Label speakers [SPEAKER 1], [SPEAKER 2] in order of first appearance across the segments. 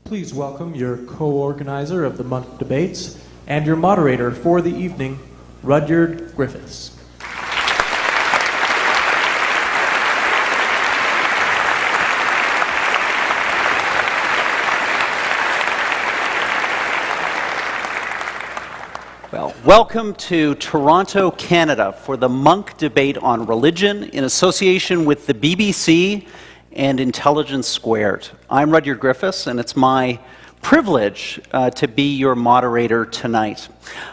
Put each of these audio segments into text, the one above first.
[SPEAKER 1] Please welcome your co-organizer of the Munk debates and your moderator for the evening, Rudyard Griffiths.
[SPEAKER 2] Well, welcome to Toronto, Canada for the Munk debate on religion in association with the BBC and Intelligence Squared. I'm Rudyard Griffiths, and it's my privilege to be your moderator tonight.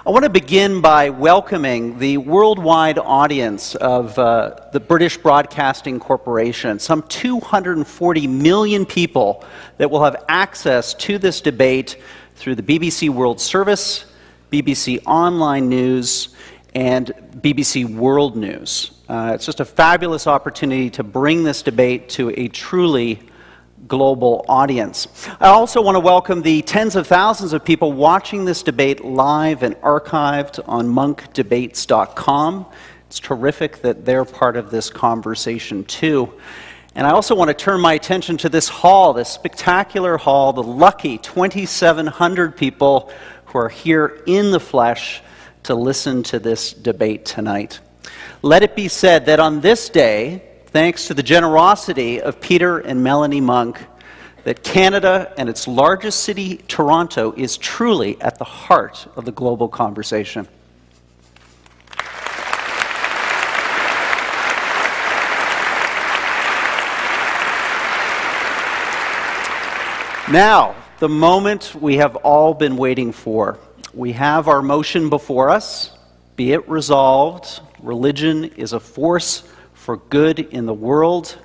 [SPEAKER 2] I want to begin by welcoming the worldwide audience of the British Broadcasting Corporation, some 240 million people that will have access to this debate through the BBC World Service, BBC Online News, and BBC World News. It's just a fabulous opportunity to bring this debate to a truly global audience. I also want to welcome the tens of thousands of people watching this debate live and archived on monkdebates.com. It's terrific that they're part of this conversation too. And I also want to turn my attention to this hall, this spectacular hall, the lucky 2,700 people who are here in the flesh to listen to this debate tonight. Let it be said that on this day, thanks to the generosity of Peter and Melanie Munk, that Canada and its largest city, Toronto, is truly at the heart of the global conversation. Now, the moment we have all been waiting for. We have our motion before us. Be it resolved, religion is a force for good in the world.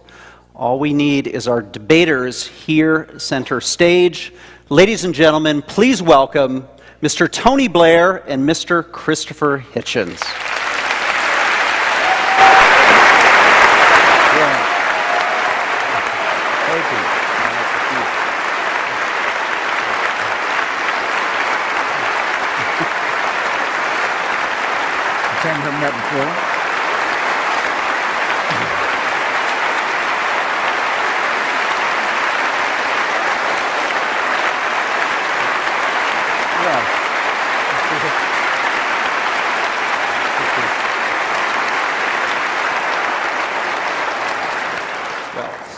[SPEAKER 2] All we need is our debaters here center stage. Ladies and gentlemen, please welcome Mr. Tony Blair and Mr. Christopher Hitchens.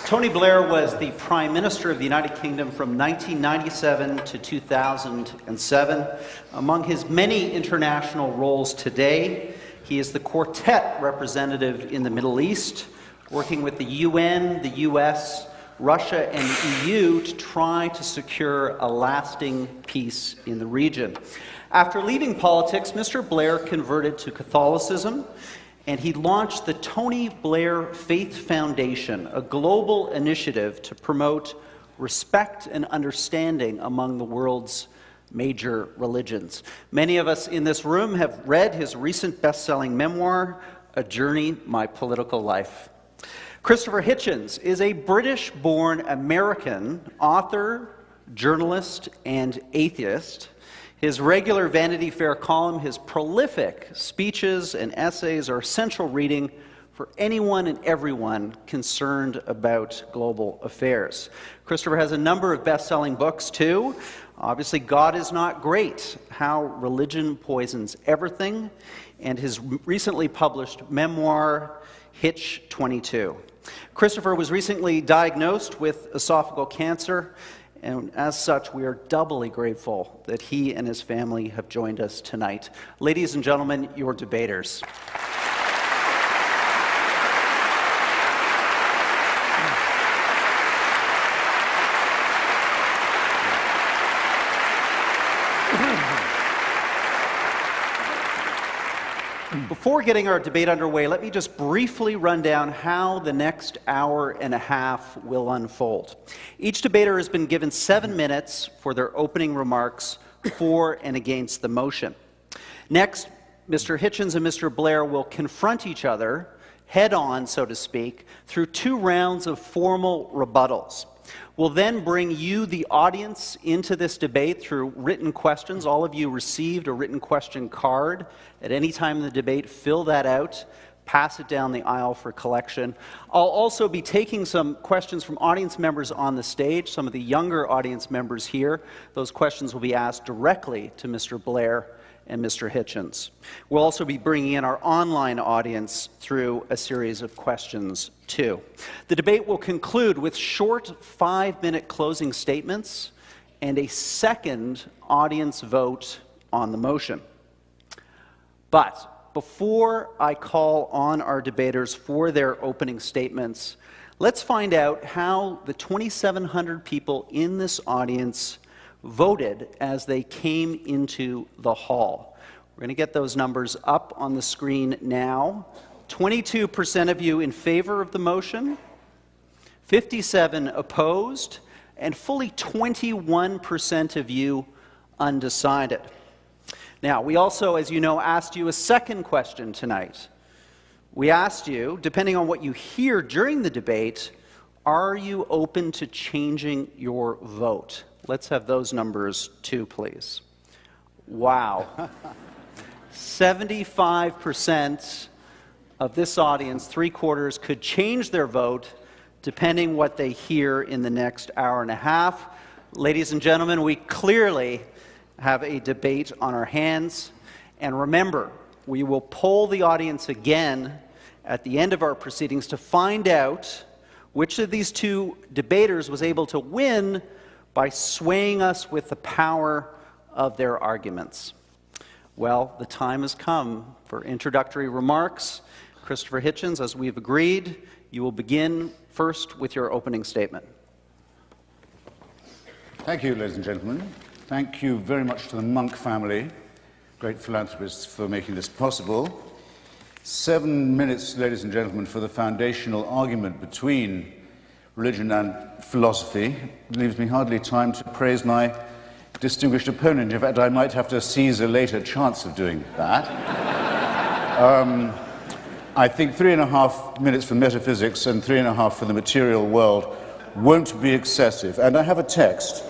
[SPEAKER 2] Tony Blair was the Prime Minister of the United Kingdom from 1997 to 2007. Among his many international roles today, he is the Quartet representative in the Middle East, working with the UN, the US, Russia, and the EU to try to secure a lasting peace in the region. After leaving politics, Mr. Blair converted to Catholicism, and he launched the Tony Blair Faith Foundation, a global initiative to promote respect and understanding among the world's major religions. Many of us in this room have read his recent best-selling memoir, A Journey, My Political Life. Christopher Hitchens is a British-born American author, journalist, and atheist. His regular Vanity Fair column, his prolific speeches and essays are essential reading for anyone and everyone concerned about global affairs. Christopher has a number of best-selling books, too. Obviously, God is Not Great, How Religion Poisons Everything, and his recently published memoir, Hitch 22. Christopher was recently diagnosed with esophageal cancer, and as such, we are doubly grateful that he and his family have joined us tonight. Ladies and gentlemen, your debaters. Before getting our debate underway, let me just briefly run down how the next hour and a half will unfold. Each debater has been given 7 minutes for their opening remarks for and against the motion. Next, Mr. Hitchens and Mr. Blair will confront each other head-on, so to speak, through 2 rounds of formal rebuttals. We'll then bring you, the audience, into this debate through written questions. All of you received a written question card. At any time in the debate, fill that out, pass it down the aisle for collection. I'll also be taking some questions from audience members on the stage, some of the younger audience members here. Those questions will be asked directly to Mr. Blair and Mr. Hitchens. We'll also be bringing in our online audience through a series of questions, too. The debate will conclude with short 5-minute closing statements and a second audience vote on the motion. But before I call on our debaters for their opening statements, let's find out how the 2,700 people in this audience voted as they came into the hall. We're going to get those numbers up on the screen now. 22% of you in favor of the motion, 57 opposed, and fully 21% of you undecided. Now, we also, as you know, asked you a second question tonight. We asked you, depending on what you hear during the debate, are you open to changing your vote? Let's have those numbers too, please. Wow. 75% of this audience, 3/4, could change their vote depending what they hear in the next hour and a half. Ladies and gentlemen, we clearly have a debate on our hands. And remember, we will poll the audience again at the end of our proceedings to find out which of these two debaters was able to win by swaying us with the power of their arguments. Well, the time has come for introductory remarks. Christopher Hitchens, as we've agreed, you will begin first with your opening statement.
[SPEAKER 3] Thank you, ladies and gentlemen. Thank you very much to the Munk family, great philanthropists, for making this possible. 7 minutes, ladies and gentlemen, for the foundational argument between religion and philosophy. It leaves me hardly time to praise my distinguished opponent. In fact, I might have to seize a later chance of doing that. I think 3.5 minutes for metaphysics and 3.5 for the material world won't be excessive. And I have a text.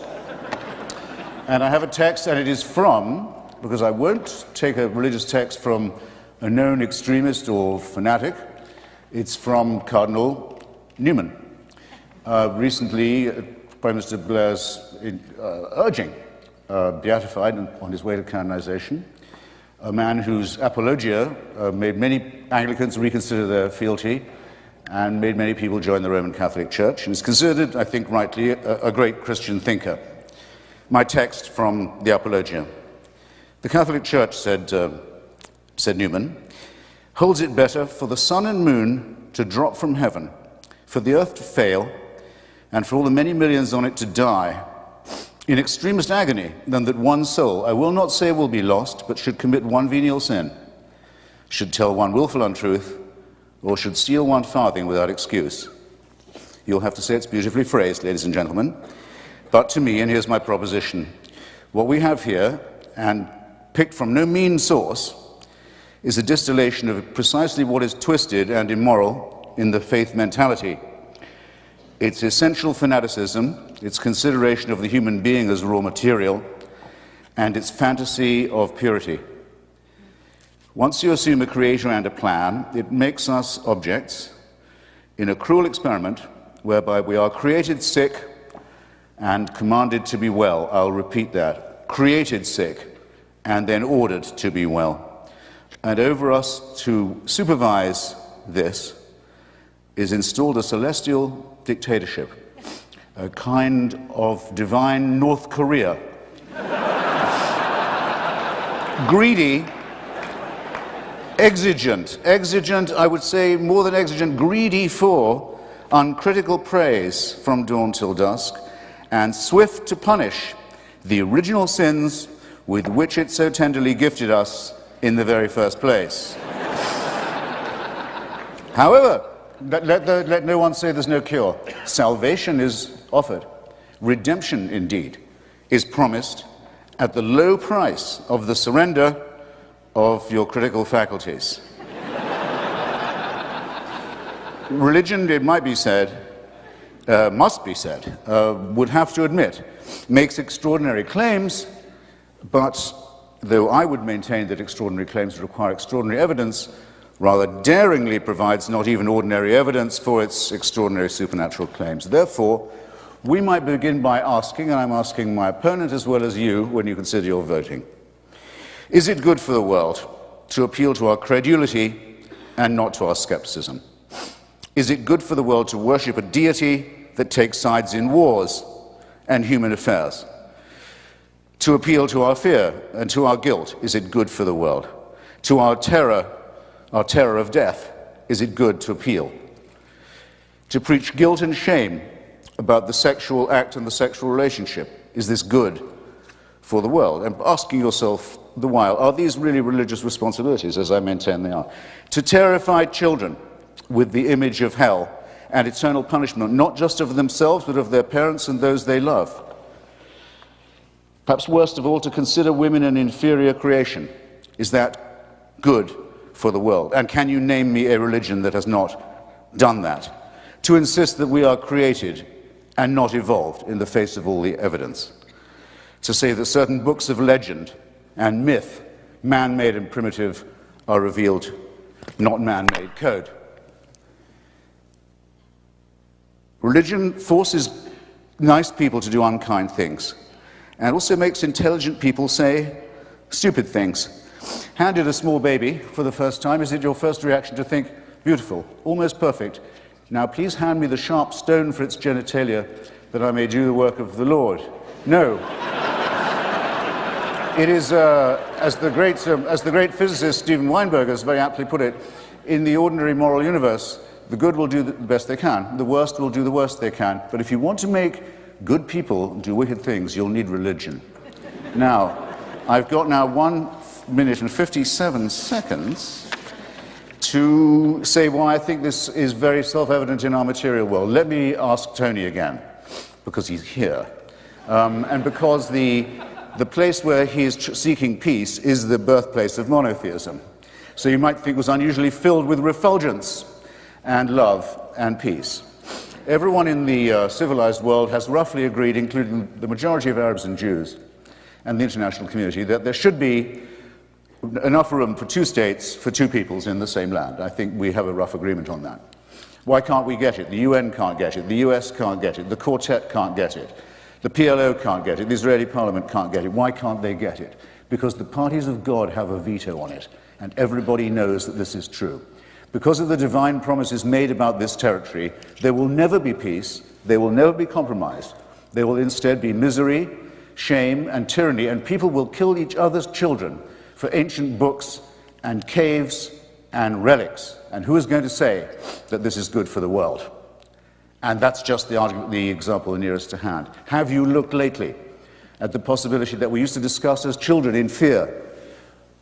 [SPEAKER 3] And it is from, because I won't take a religious text from a known extremist or fanatic, it's from Cardinal Newman. Recently, Prime Minister Blair's urging, beatified on his way to canonization, a man whose apologia made many Anglicans reconsider their fealty and made many people join the Roman Catholic Church, and is considered, I think rightly, a great Christian thinker. My text from the Apologia. The Catholic Church, said Newman, holds it better for the sun and moon to drop from heaven, for the earth to fail, and for all the many millions on it to die in extremest agony, than that one soul, I will not say will be lost, but should commit one venial sin, should tell one willful untruth, or should steal one farthing without excuse. You'll have to say it's beautifully phrased, ladies and gentlemen. But to me, and here's my proposition, what we have here, and picked from no mean source, is a distillation of precisely what is twisted and immoral in the faith mentality. Its essential fanaticism, its consideration of the human being as raw material, and its fantasy of purity. Once you assume a creator and a plan, it makes us objects in a cruel experiment whereby we are created sick and commanded to be well. I'll repeat that. Created sick and then ordered to be well. And over us to supervise this is installed a celestial dictatorship, a kind of divine North Korea. Greedy, exigent, I would say more than exigent, greedy for uncritical praise from dawn till dusk, and swift to punish the original sins with which it so tenderly gifted us in the very first place. However, let no one say there's no cure. Salvation is offered. Redemption, indeed, is promised at the low price of the surrender of your critical faculties. Religion, it might be said, must be said, would have to admit, makes extraordinary claims, but though I would maintain that extraordinary claims require extraordinary evidence, rather daringly provides not even ordinary evidence for its extraordinary supernatural claims. Therefore, we might begin by asking, and I'm asking my opponent as well as you when you consider your voting, is it good for the world to appeal to our credulity and not to our skepticism? Is it good for the world to worship a deity that takes sides in wars and human affairs? To appeal to our fear and to our guilt, is it good for the world? To our terror of death, is it good to appeal? To preach guilt and shame about the sexual act and the sexual relationship, is this good for the world? And asking yourself the while, are these really religious responsibilities, as I maintain they are? To terrify children with the image of hell and eternal punishment, not just of themselves, but of their parents and those they love. Perhaps worst of all, to consider women an inferior creation. Is that good for the world? And can you name me a religion that has not done that? To insist that we are created and not evolved in the face of all the evidence. To say that certain books of legend and myth, man-made and primitive, are revealed, not man-made code. Religion forces nice people to do unkind things, and also makes intelligent people say stupid things. Handed a small baby for the first time, is it your first reaction to think, beautiful, almost perfect, now please hand me the sharp stone for its genitalia that I may do the work of the Lord? No. It is, as the great physicist Steven Weinberg has very aptly put it, in the ordinary moral universe, the good will do the best they can, the worst will do the worst they can. But if you want to make good people do wicked things, you'll need religion. Now, I've got now 1 minute and 57 seconds to say why I think this is very self-evident in our material world. Let me ask Tony again, because he's here, and because the place where he is seeking peace is the birthplace of monotheism. So you might think it was unusually filled with refulgence and love and peace. Everyone in the civilized world has roughly agreed, including the majority of Arabs and Jews and the international community, that there should be enough room for 2 states, for 2 peoples in the same land. I think we have a rough agreement on that. Why can't we get it? The UN can't get it, the US can't get it, the Quartet can't get it, the PLO can't get it, the Israeli parliament can't get it. Why can't they get it? Because the parties of God have a veto on it, and everybody knows that this is true. Because of the divine promises made about this territory, there will never be peace, there will never be compromise. There will instead be misery, shame, and tyranny, and people will kill each other's children for ancient books and caves and relics. And who is going to say that this is good for the world? And that's just the example nearest to hand. Have you looked lately at the possibility that we used to discuss as children in fear?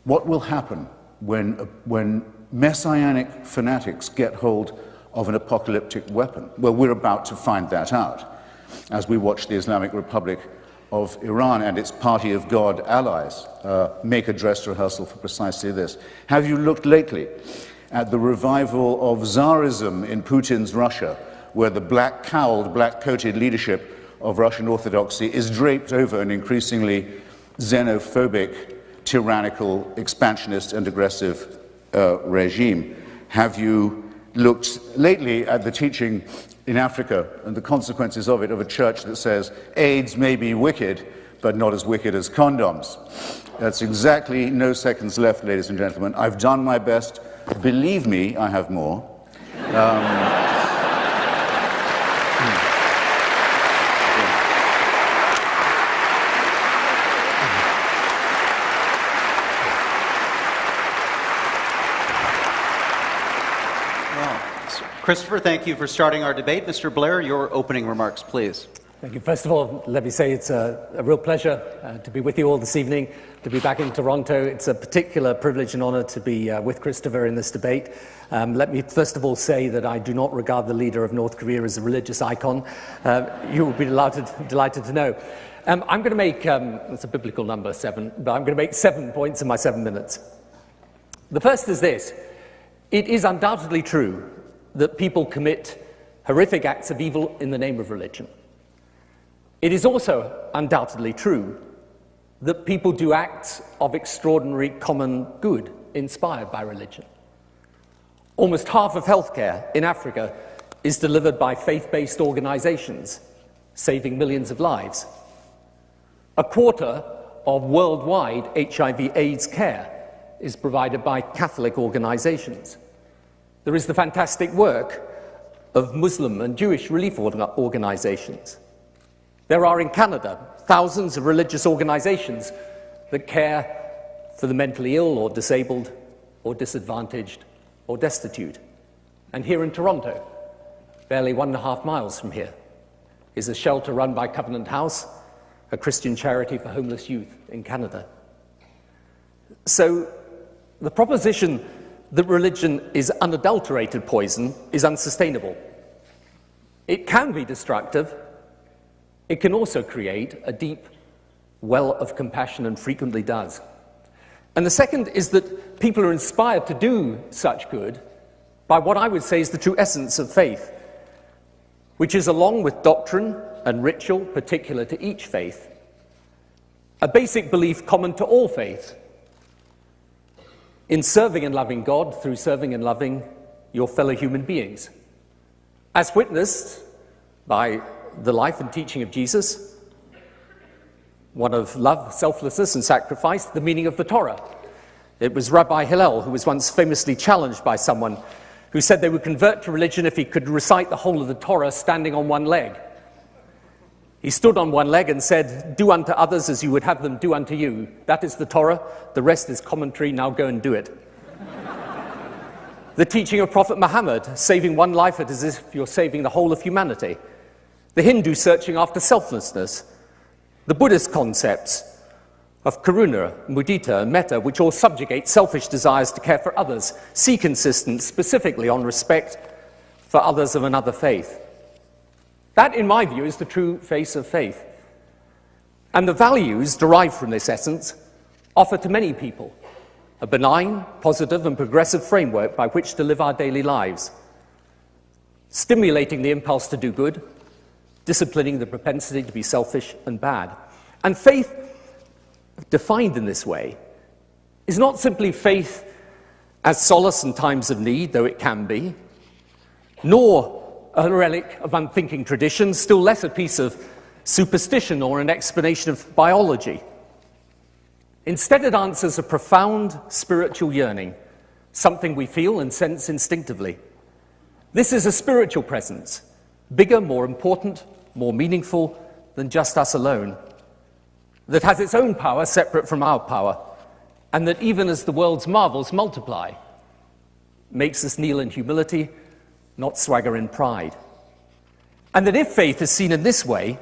[SPEAKER 3] What will happen when messianic fanatics get hold of an apocalyptic weapon? Well, we're about to find that out as we watch the Islamic Republic of Iran and its party of God allies make a dress rehearsal for precisely this. Have you looked lately at the revival of Tsarism in Putin's Russia, where the black-cowled, black-coated leadership of Russian Orthodoxy is draped over an increasingly xenophobic, tyrannical, expansionist, and aggressive regime? Have you looked lately at the teaching in Africa and the consequences of it, of a church that says AIDS may be wicked, but not as wicked as condoms? That's exactly no seconds left, ladies and gentlemen. I've done my best. Believe me, I have more.
[SPEAKER 2] Christopher, thank you for starting our debate. Mr. Blair, your opening remarks, please.
[SPEAKER 4] Thank you. First of all, let me say it's a real pleasure to be with you all this evening, to be back in Toronto. It's a particular privilege and honor to be with Christopher in this debate. Let me first of all say that I do not regard the leader of North Korea as a religious icon. You will be delighted to know. I'm going to make, it's a biblical number, 7, but I'm going to make 7 points in my 7 minutes. The first is this. It is undoubtedly true that people commit horrific acts of evil in the name of religion. It is also undoubtedly true that people do acts of extraordinary common good inspired by religion. Almost half of healthcare in Africa is delivered by faith-based organizations, saving millions of lives. A quarter of worldwide HIV/AIDS care is provided by Catholic organizations. There is the fantastic work of Muslim and Jewish relief organizations. There are in Canada thousands of religious organizations that care for the mentally ill or disabled or disadvantaged or destitute. And here in Toronto, barely 1.5 miles from here, is a shelter run by Covenant House, a Christian charity for homeless youth in Canada. So the proposition that religion is unadulterated poison is unsustainable. It can be destructive. It can also create a deep well of compassion, and frequently does. And the second is that people are inspired to do such good by what I would say is the true essence of faith, which is, along with doctrine and ritual particular to each faith, a basic belief common to all faiths in serving and loving God through serving and loving your fellow human beings, as witnessed by the life and teaching of Jesus, one of love, selflessness, and sacrifice, the meaning of the Torah. It was Rabbi Hillel who was once famously challenged by someone who said they would convert to religion if he could recite the whole of the Torah standing on one leg. He stood on one leg and said, "Do unto others as you would have them do unto you. That is the Torah. The rest is commentary. Now go and do it." The teaching of Prophet Muhammad, saving one life as if you're saving the whole of humanity. The Hindu searching after selflessness. The Buddhist concepts of karuna, mudita, and metta, which all subjugate selfish desires to care for others, seek insistence specifically on respect for others of another faith. That, in my view, is the true face of faith. And the values derived from this essence offer to many people a benign, positive, and progressive framework by which to live our daily lives, stimulating the impulse to do good, disciplining the propensity to be selfish and bad. And faith, defined in this way, is not simply faith as solace in times of need, though it can be, nor a relic of unthinking tradition, still less a piece of superstition or an explanation of biology. Instead, it answers a profound spiritual yearning, something we feel and sense instinctively. This is a spiritual presence, bigger, more important, more meaningful than just us alone, that has its own power separate from our power, and that even as the world's marvels multiply, makes us kneel in humility, not swagger in pride. And that if faith is seen in this way,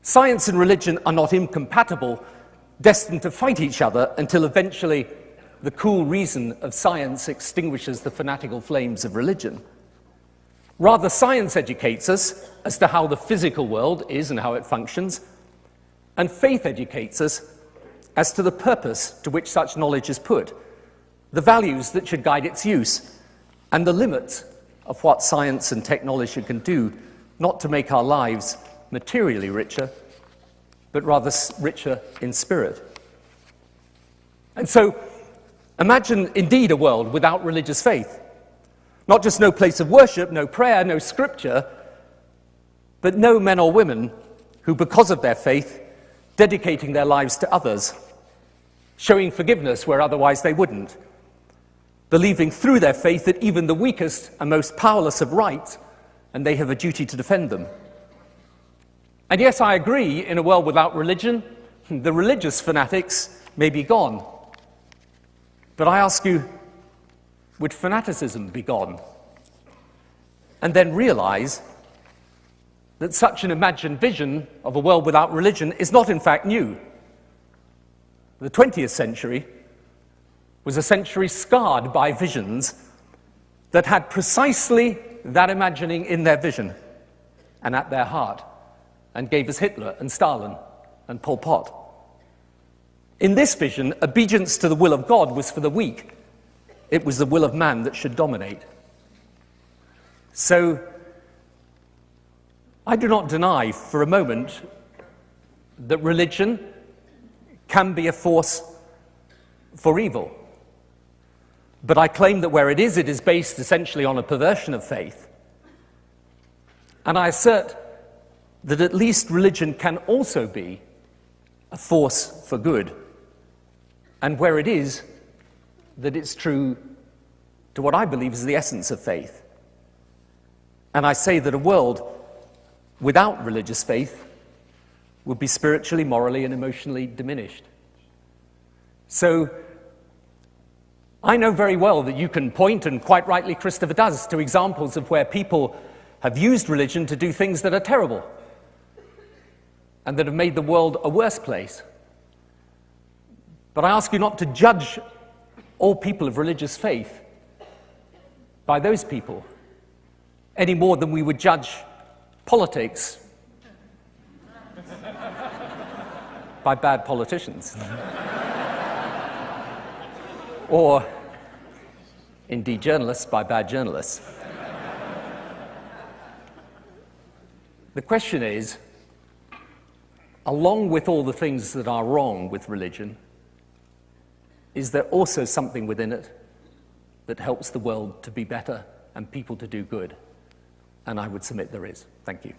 [SPEAKER 4] science and religion are not incompatible, destined to fight each other until eventually the cool reason of science extinguishes the fanatical flames of religion. Rather, science educates us as to how the physical world is and how it functions, and faith educates us as to the purpose to which such knowledge is put, the values that should guide its use, and the limits of what science and technology can do, not to make our lives materially richer, but rather richer in spirit. And so, imagine indeed a world without religious faith. Not just no place of worship, no prayer, no scripture, but no men or women who, because of their faith, dedicating their lives to others, showing forgiveness where otherwise they wouldn't, believing through their faith that even the weakest and most powerless have rights, and they have a duty to defend them. And yes, I agree, in a world without religion, the religious fanatics may be gone. But I ask you, would fanaticism be gone? And then realize that such an imagined vision of a world without religion is not in fact new. The 20th century was a century scarred by visions that had precisely that imagining in their vision and at their heart, and gave us Hitler and Stalin and Pol Pot. In this vision, obedience to the will of God was for the weak. It was the will of man that should dominate. So, I do not deny for a moment that religion can be a force for evil. But I claim that where it is based essentially on a perversion of faith. And I assert that at least religion can also be a force for good. And where it is, that it's true to what I believe is the essence of faith. And I say that a world without religious faith would be spiritually, morally, and emotionally diminished. So I know very well that you can point, and quite rightly Christopher does, to examples of where people have used religion to do things that are terrible and that have made the world a worse place. But I ask you not to judge all people of religious faith by those people any more than we would judge politics by bad politicians. Or, indeed, journalists by bad journalists. The question is, along with all the things that are wrong with religion, is there also something within it that helps the world to be better and people to do good? And I would submit there is. Thank you.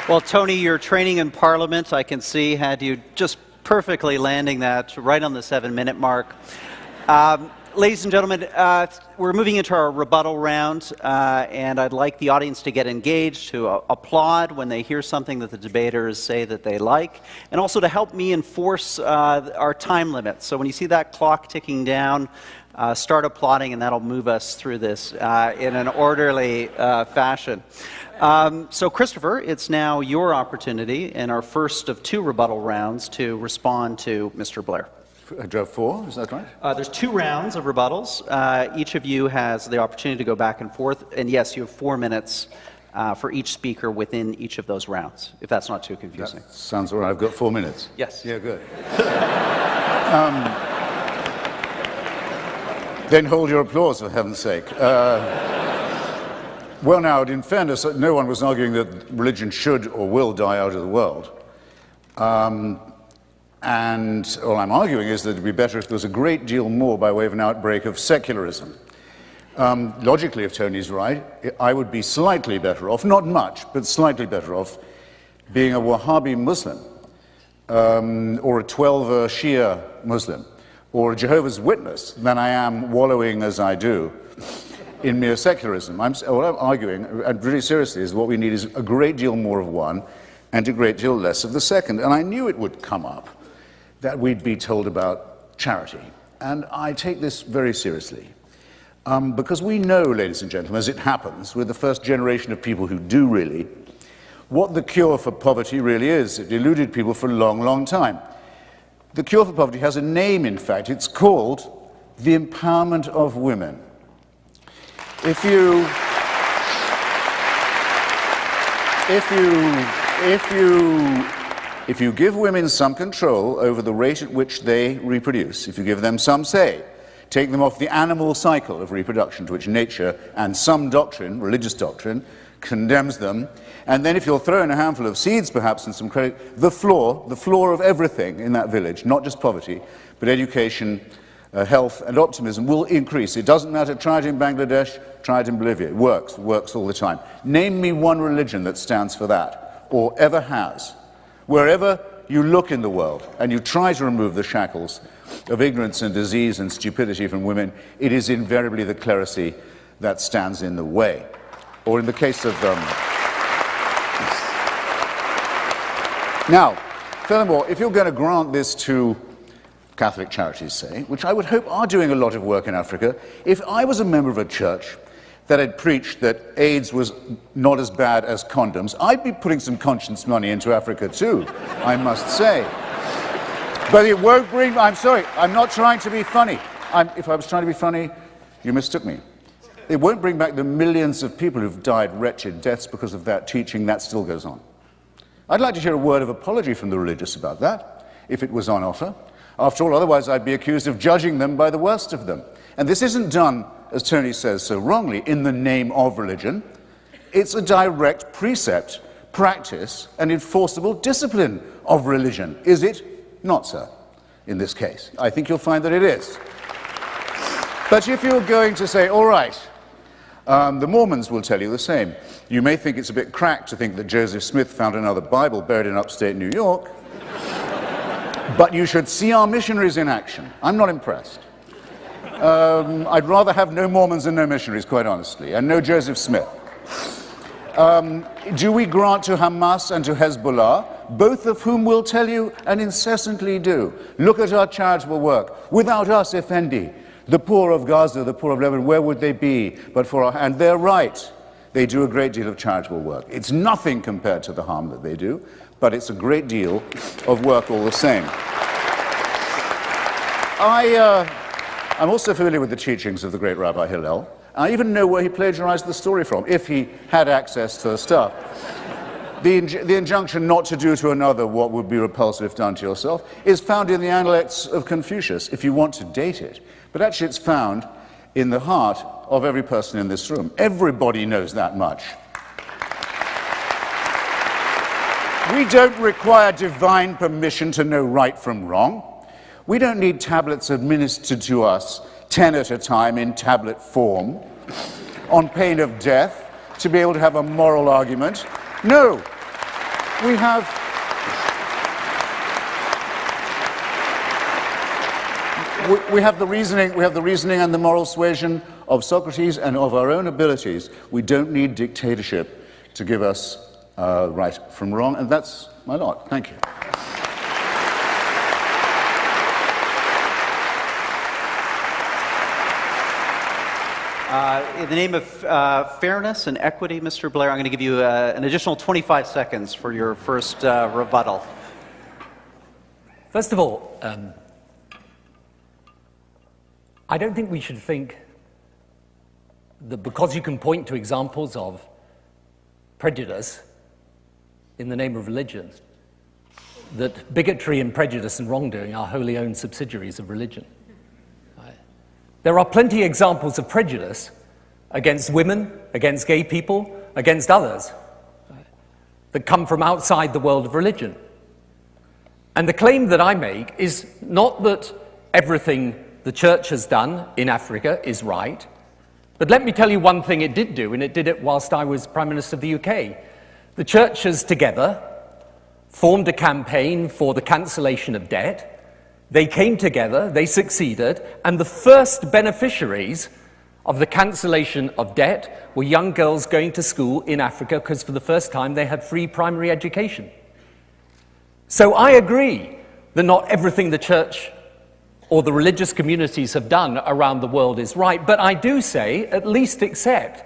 [SPEAKER 2] Well, Tony, your training in Parliament, I can see, had you just perfectly landing that right on the 7-minute mark. Ladies and gentlemen, we're moving into our rebuttal round, and I'd like the audience to get engaged, to applaud when they hear something that the debaters say that they like, and also to help me enforce our time limit. So when you see that clock ticking down, start applauding, and that'll move us through this in an orderly fashion. So Christopher, it's now your opportunity in our first of 2 rebuttal rounds to respond to Mr. Blair.
[SPEAKER 3] Do I have 4? Is that right?
[SPEAKER 2] There's 2 rounds of rebuttals. Each of you has the opportunity to go back and forth. And yes, you have 4 minutes for each speaker within each of those rounds, if that's not too confusing.
[SPEAKER 3] That sounds all right. I've got 4 minutes.
[SPEAKER 2] Yes.
[SPEAKER 3] Yeah, good. Then hold your applause, for heaven's sake. Well, now, in fairness, no one was arguing that religion should or will die out of the world. And all I'm arguing is that it would be better if there was a great deal more by way of an outbreak of secularism. Logically, if Tony's right, I would be slightly better off, not much, but slightly better off, being a Wahhabi Muslim, or a 12 Shia Muslim, or a Jehovah's Witness than I am wallowing as I do in mere secularism. What I'm arguing, and really seriously, is what we need is a great deal more of one and a great deal less of the second. And I knew it would come up, that we'd be told about charity. And I take this very seriously. Because we know, ladies and gentlemen, as it happens, we're the first generation of people who do really, what the cure for poverty really is. It eluded people for a long, long time. The cure for poverty has a name, in fact. It's called the empowerment of women. If you give women some control over the rate at which they reproduce, if you give them some say, take them off the animal cycle of reproduction to which nature and some doctrine, religious doctrine, condemns them, and then if you'll throw in a handful of seeds perhaps and some credit, the floor of everything in that village, not just poverty, but education, health and optimism will increase. It doesn't matter, try it in Bangladesh, try it in Bolivia. It works all the time. Name me one religion that stands for that, or ever has. Wherever you look in the world and you try to remove the shackles of ignorance and disease and stupidity from women, it is invariably the clerisy that stands in the way. Or in the case of... Now, furthermore, if you're going to grant this to Catholic charities, say, which I would hope are doing a lot of work in Africa, if I was a member of a church that had preached that AIDS was not as bad as condoms, I'd be putting some conscience money into Africa too, I must say. But it won't bring... I'm sorry, I'm not trying to be funny. If I was trying to be funny, you mistook me. It won't bring back the millions of people who've died wretched deaths because of that teaching. That still goes on. I'd like to hear a word of apology from the religious about that, if it was on offer. After all, otherwise I'd be accused of judging them by the worst of them. And this isn't done, as Tony says so wrongly, in the name of religion. It's a direct precept, practice, and enforceable discipline of religion. Is it? Not so, in this case. I think you'll find that it is. But if you're going to say, all right, the Mormons will tell you the same. You may think it's a bit cracked to think that Joseph Smith found another Bible buried in upstate New York, but you should see our missionaries in action. I'm not impressed. I'd rather have no Mormons than no missionaries, quite honestly, and no Joseph Smith. Do we grant to Hamas and to Hezbollah, both of whom will tell you and incessantly do, look at our charitable work. Without us, Effendi, the poor of Gaza, the poor of Lebanon, where would they be but for our... And they're right. They do a great deal of charitable work. It's nothing compared to the harm that they do, but it's a great deal of work all the same. I'm also familiar with the teachings of the great Rabbi Hillel. I even know where he plagiarized the story from, if he had access to the stuff. The injunction not to do to another what would be repulsive if done to yourself is found in the Analects of Confucius, if you want to date it. But actually it's found in the heart of every person in this room. Everybody knows that much. We don't require divine permission to know right from wrong. We don't need tablets administered to us 10 at a time in tablet form, on pain of death, to be able to have a moral argument. No, we have the reasoning and the moral suasion of Socrates and of our own abilities. We don't need dictatorship to give us right from wrong, and that's my lot. Thank you.
[SPEAKER 2] In the name of fairness and equity, Mr. Blair, I'm going to give you an additional 25 seconds for your first rebuttal.
[SPEAKER 4] First of all, I don't think we should think that because you can point to examples of prejudice in the name of religion, that bigotry and prejudice and wrongdoing are wholly owned subsidiaries of religion. There are plenty of examples of prejudice against women, against gay people, against others, that come from outside the world of religion. And the claim that I make is not that everything the church has done in Africa is right, but let me tell you one thing it did do, and it did it whilst I was Prime Minister of the UK. The churches together formed a campaign for the cancellation of debt. They came together, they succeeded, and the first beneficiaries of the cancellation of debt were young girls going to school in Africa because for the first time they had free primary education. So I agree that not everything the church or the religious communities have done around the world is right, but I do say, at least accept,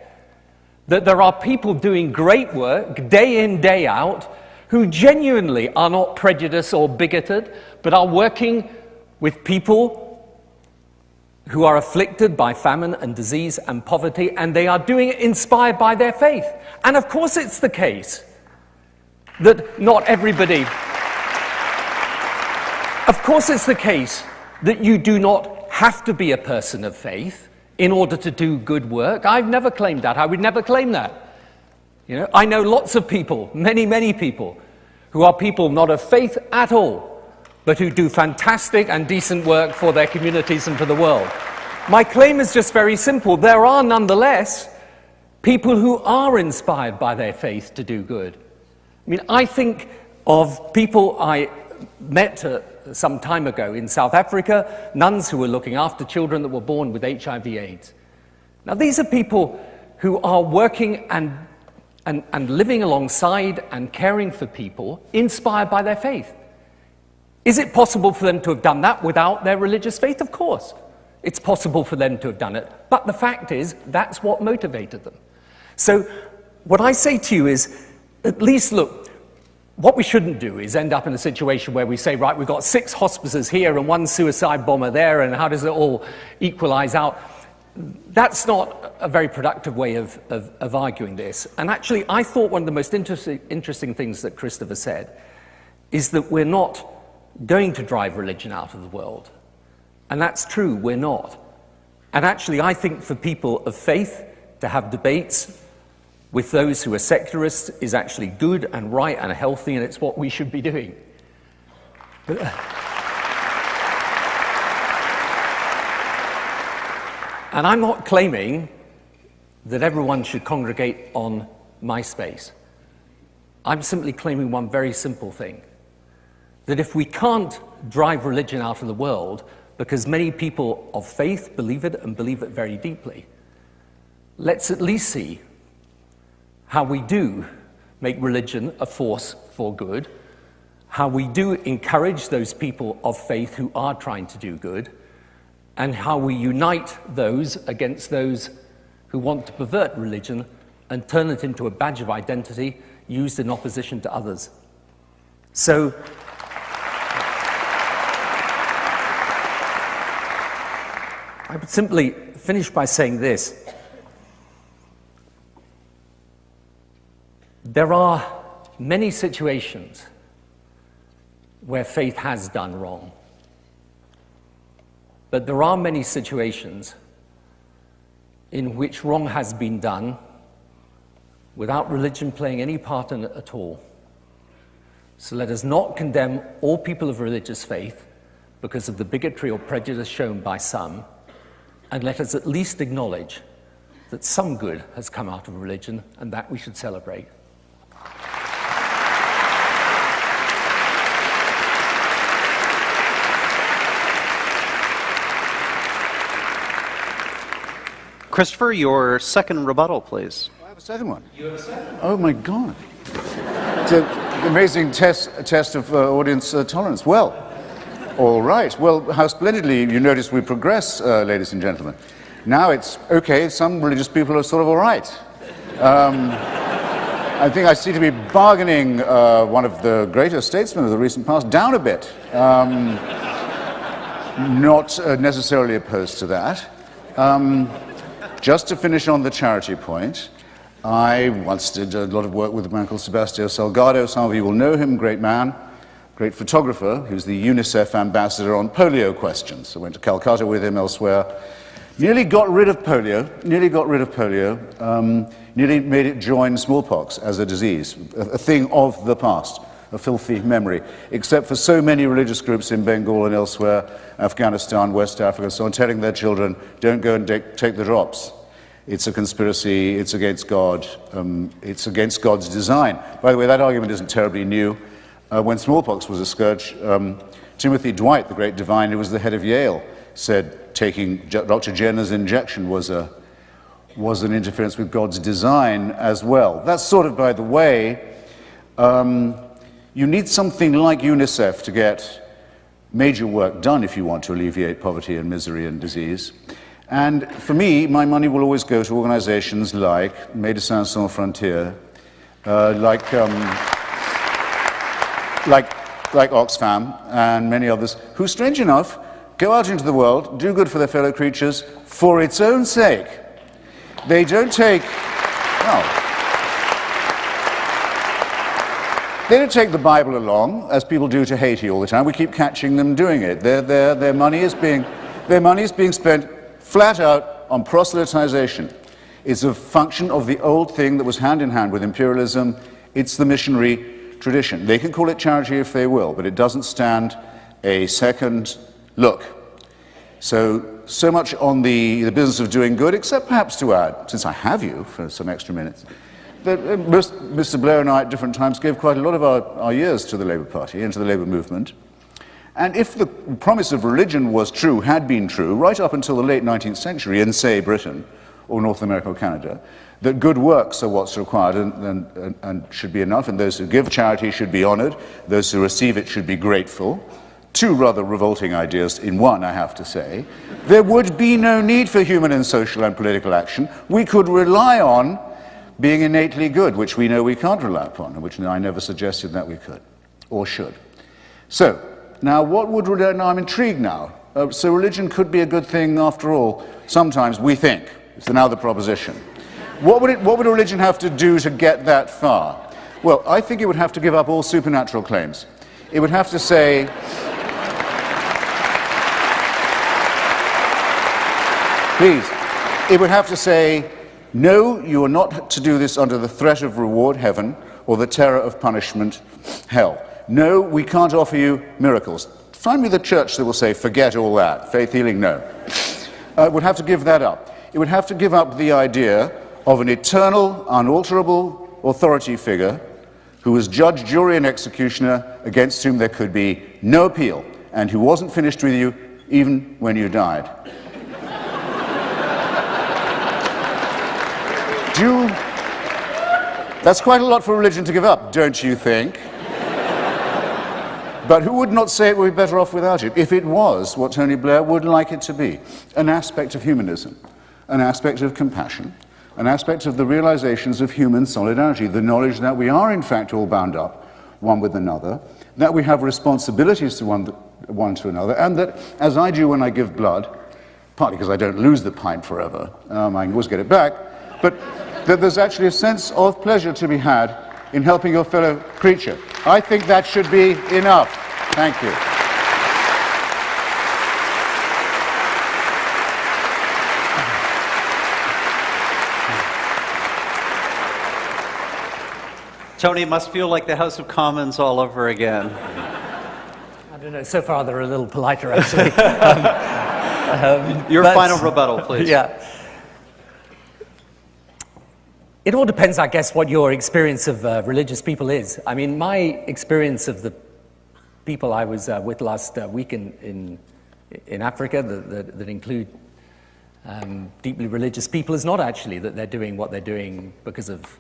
[SPEAKER 4] that there are people doing great work day in, day out, who genuinely are not prejudiced or bigoted, but are working with people who are afflicted by famine and disease and poverty, and they are doing it inspired by their faith. And of course it's the case that not everybody... Of course it's the case that you do not have to be a person of faith in order to do good work. I've never claimed that. I would never claim that. You know, I know lots of people, many, many people, who are people not of faith at all, but who do fantastic and decent work for their communities and for the world. My claim is just very simple. There are nonetheless people who are inspired by their faith to do good. I mean, I think of people I met some time ago in South Africa, nuns who were looking after children that were born with HIV/AIDS. Now, these are people who are working and living alongside and caring for people inspired by their faith. Is it possible for them to have done that without their religious faith? Of course. It's possible for them to have done it. But the fact is, that's what motivated them. So what I say to you is, at least look, what we shouldn't do is end up in a situation where we say, right, we've got 6 hospices here and 1 suicide bomber there, and how does it all equalize out? That's not a very productive way of arguing this. And actually, I thought one of the most interesting things that Christopher said is that we're not going to drive religion out of the world. And that's true, we're not. And actually, I think for people of faith to have debates with those who are secularists is actually good and right and healthy, and it's what we should be doing. But, and I'm not claiming that everyone should congregate on MySpace. I'm simply claiming one very simple thing, that if we can't drive religion out of the world because many people of faith believe it and believe it very deeply, let's at least see how we do make religion a force for good, how we do encourage those people of faith who are trying to do good, and how we unite those against those who want to pervert religion and turn it into a badge of identity used in opposition to others. So, I would simply finish by saying this. There are many situations where faith has done wrong. But there are many situations in which wrong has been done without religion playing any part in it at all. So let us not condemn all people of religious faith because of the bigotry or prejudice shown by some, and let us at least acknowledge that some good has come out of religion, and that we should celebrate.
[SPEAKER 2] Christopher, your second rebuttal, please.
[SPEAKER 3] I have a second one. You have a second? Oh, my God. It's an amazing test of audience tolerance. Well, all right. Well, how splendidly you notice we progress, ladies and gentlemen. Now it's, okay, some religious people are sort of all right. I think I seem to be bargaining one of the greatest statesmen of the recent past down a bit. Not necessarily opposed to that. Just to finish on the charity point, I once did a lot of work with a man called Sebastião Salgado. Some of you will know him, great man, great photographer. He was the UNICEF ambassador on polio questions. I went to Calcutta with him, elsewhere. Nearly got rid of polio, nearly made it join smallpox as a disease, a thing of the past, a filthy memory, except for so many religious groups in Bengal and elsewhere, Afghanistan, West Africa, so on, telling their children, don't go and take the drops. It's a conspiracy, it's against God, it's against God's design. By the way, that argument isn't terribly new. When smallpox was a scourge, Timothy Dwight, the great divine who was the head of Yale, said taking Dr. Jenner's injection was an interference with God's design as well. That's sort of, by the way, you need something like UNICEF to get major work done if you want to alleviate poverty and misery and disease. And for me, my money will always go to organizations like Médecins Sans Frontières, like Oxfam and many others, who, strange enough, go out into the world, do good for their fellow creatures for its own sake. They don't take, they don't take the Bible along, as people do to Haiti all the time. We keep catching them doing it. Their money is being spent flat out on proselytization. It's a function of the old thing that was hand in hand with imperialism. It's the missionary tradition. They can call it charity if they will, but it doesn't stand a second look. So much on the business of doing good, except perhaps to add, since I have you for some extra minutes, that Mr. Blair and I at different times gave quite a lot of our years to the Labour Party and to the Labour movement. And if the promise of religion was true, had been true, right up until the late 19th century in, say, Britain or North America or Canada, that good works are what's required and should be enough, and those who give charity should be honoured, those who receive it should be grateful. Two rather revolting ideas in one, I have to say. There would be no need for human and social and political action. We could rely on being innately good, which we know we can't rely upon, and which I never suggested that we could, or should. So, now now I'm intrigued now. So religion could be a good thing after all. Sometimes we think. It's now the proposition. What would a religion have to do to get that far? Well, I think it would have to give up all supernatural claims. It would have to say, please, it would have to say, No, you are not to do this under the threat of reward, heaven, or the terror of punishment, hell. No, we can't offer you miracles. Find me the church that will say, forget all that. Faith healing, no. It would have to give that up. It would have to give up the idea of an eternal, unalterable authority figure who was judge, jury, and executioner against whom there could be no appeal, and who wasn't finished with you even when you died. That's quite a lot for religion to give up, don't you think? But who would not say it would be better off without it, if it was what Tony Blair would like it to be? An aspect of humanism, an aspect of compassion, an aspect of the realizations of human solidarity, the knowledge that we are in fact all bound up one with another, that we have responsibilities to one to another, and that, as I do when I give blood, partly because I don't lose the pint forever, I can always get it back, but that there's actually a sense of pleasure to be had in helping your fellow creature. I think that should be enough. Thank you.
[SPEAKER 2] Tony, it must feel like the House of Commons all over again.
[SPEAKER 4] I don't know, so far they're a little politer, actually.
[SPEAKER 2] Your final rebuttal, please.
[SPEAKER 4] Yeah. It all depends, I guess, what your experience of religious people is. I mean, my experience of the people I was with last week in Africa that include deeply religious people is not actually that they're doing what they're doing because of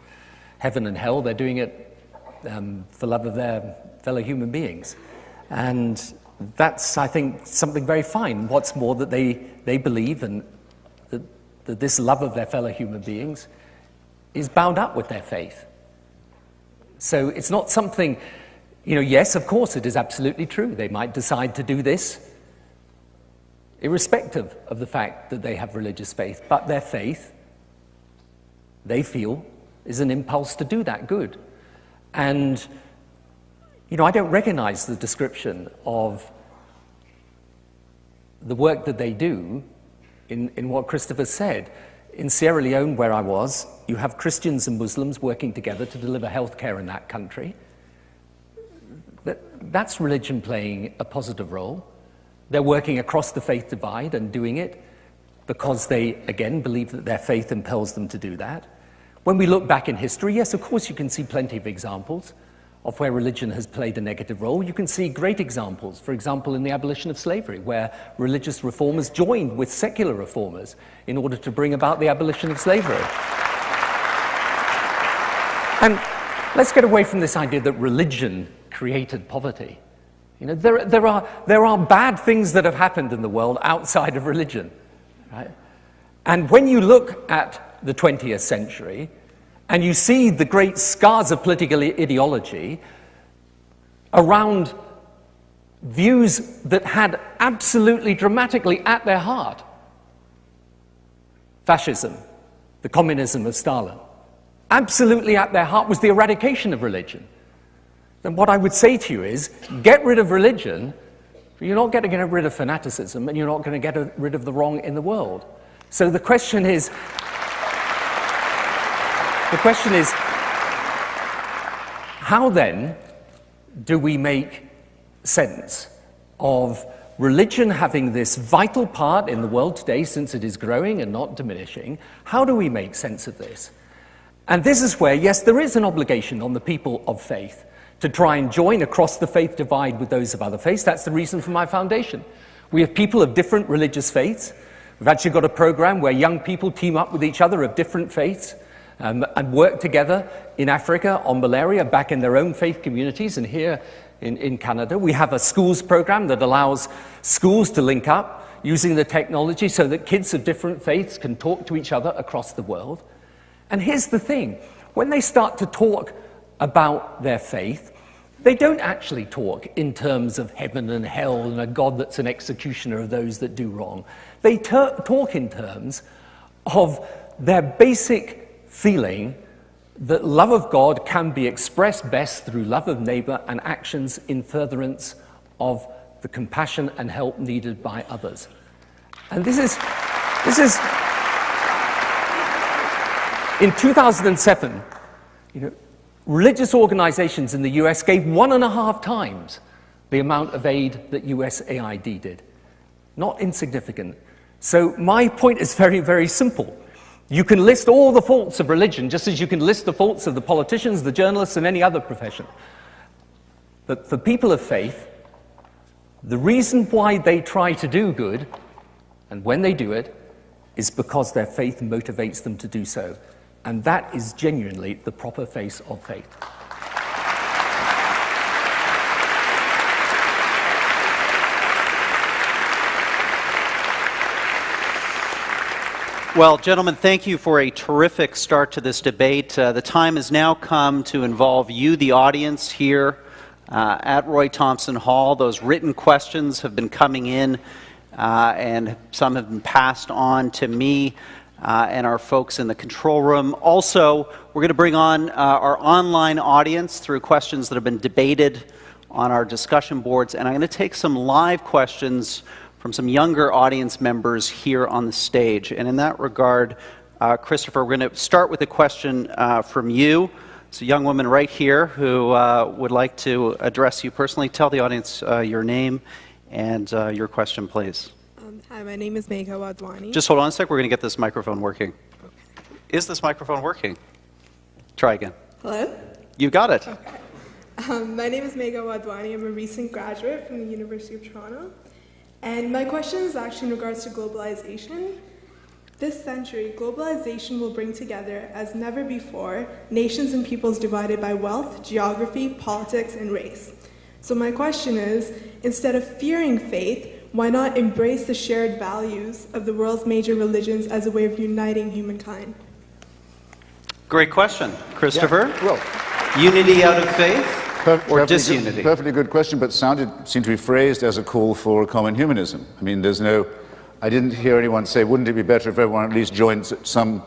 [SPEAKER 4] heaven and hell. They're doing it for love of their fellow human beings. And that's, I think, something very fine. What's more, that they believe and that this love of their fellow human beings is bound up with their faith. So it's not something, yes, of course, it is absolutely true. They might decide to do this irrespective of the fact that they have religious faith, but their faith, they feel, is an impulse to do that good. And, I don't recognize the description of the work that they do in what Christopher said. In Sierra Leone, where I was, you have Christians and Muslims working together to deliver health care in that country. That's religion playing a positive role. They're working across the faith divide and doing it because they, again, believe that their faith impels them to do that. When we look back in history, yes, of course, you can see plenty of examples of where religion has played a negative role. You can see great examples, for example, in the abolition of slavery, where religious reformers joined with secular reformers in order to bring about the abolition of slavery. And let's get away from this idea that religion created poverty. There are bad things that have happened in the world outside of religion, right? And when you look at the 20th century, and you see the great scars of political ideology around views that had absolutely dramatically at their heart fascism, the communism of Stalin. Absolutely at their heart was the eradication of religion. Then what I would say to you is, get rid of religion, but you're not going to get rid of fanaticism, and you're not going to get rid of the wrong in the world. So the question is, how then do we make sense of religion having this vital part in the world today, since it is growing and not diminishing? How do we make sense of this? And this is where, yes, there is an obligation on the people of faith to try and join across the faith divide with those of other faiths. That's the reason for my foundation. We have people of different religious faiths. We've actually got a program where young people team up with each other of different faiths and work together in Africa on malaria, back in their own faith communities, and here in Canada. We have a schools program that allows schools to link up using the technology so that kids of different faiths can talk to each other across the world. And here's the thing, when they start to talk about their faith, they don't actually talk in terms of heaven and hell and a God that's an executioner of those that do wrong. They talk in terms of their basic feeling that love of God can be expressed best through love of neighbor and actions in furtherance of the compassion and help needed by others. And this is In 2007, religious organizations in the US gave 1.5 times the amount of aid that USAID did. Not insignificant. So my point is very, very simple. You can list all the faults of religion, just as you can list the faults of the politicians, the journalists, and any other profession. But for people of faith, the reason why they try to do good, and when they do it, is because their faith motivates them to do so. And that is genuinely the proper face of faith.
[SPEAKER 2] Well, gentlemen, thank you for a terrific start to this debate. The time has now come to involve you, the audience here at Roy Thompson Hall. Those written questions have been coming in, and some have been passed on to me and our folks in the control room. Also, we're going to bring on our online audience through questions that have been debated on our discussion boards, and I'm going to take some live questions from some younger audience members here on the stage. And in that regard, Christopher, we're going to start with a question from you. It's a young woman right here who would like to address you personally. Tell the audience your name and your question, please.
[SPEAKER 5] Hi, my name is Megha Wadwani.
[SPEAKER 2] Just hold on a sec. We're going to get this microphone working. Okay. Is this microphone working? Try again.
[SPEAKER 5] Hello?
[SPEAKER 2] You got it.
[SPEAKER 5] Okay. My name is Megha Wadwani. I'm a recent graduate from the University of Toronto. And my question is actually in regards to globalization. This century, globalization will bring together, as never before, nations and peoples divided by wealth, geography, politics, and race. So my question is, instead of fearing faith, why not embrace the shared values of the world's major religions as a way of uniting humankind? Great question. Christopher?
[SPEAKER 3] Yeah. Well,
[SPEAKER 2] unity out of faith? Or disunity?
[SPEAKER 3] Perfectly good question, but seemed to be phrased as a call for common humanism. I mean, I didn't hear anyone say, wouldn't it be better if everyone at least joined some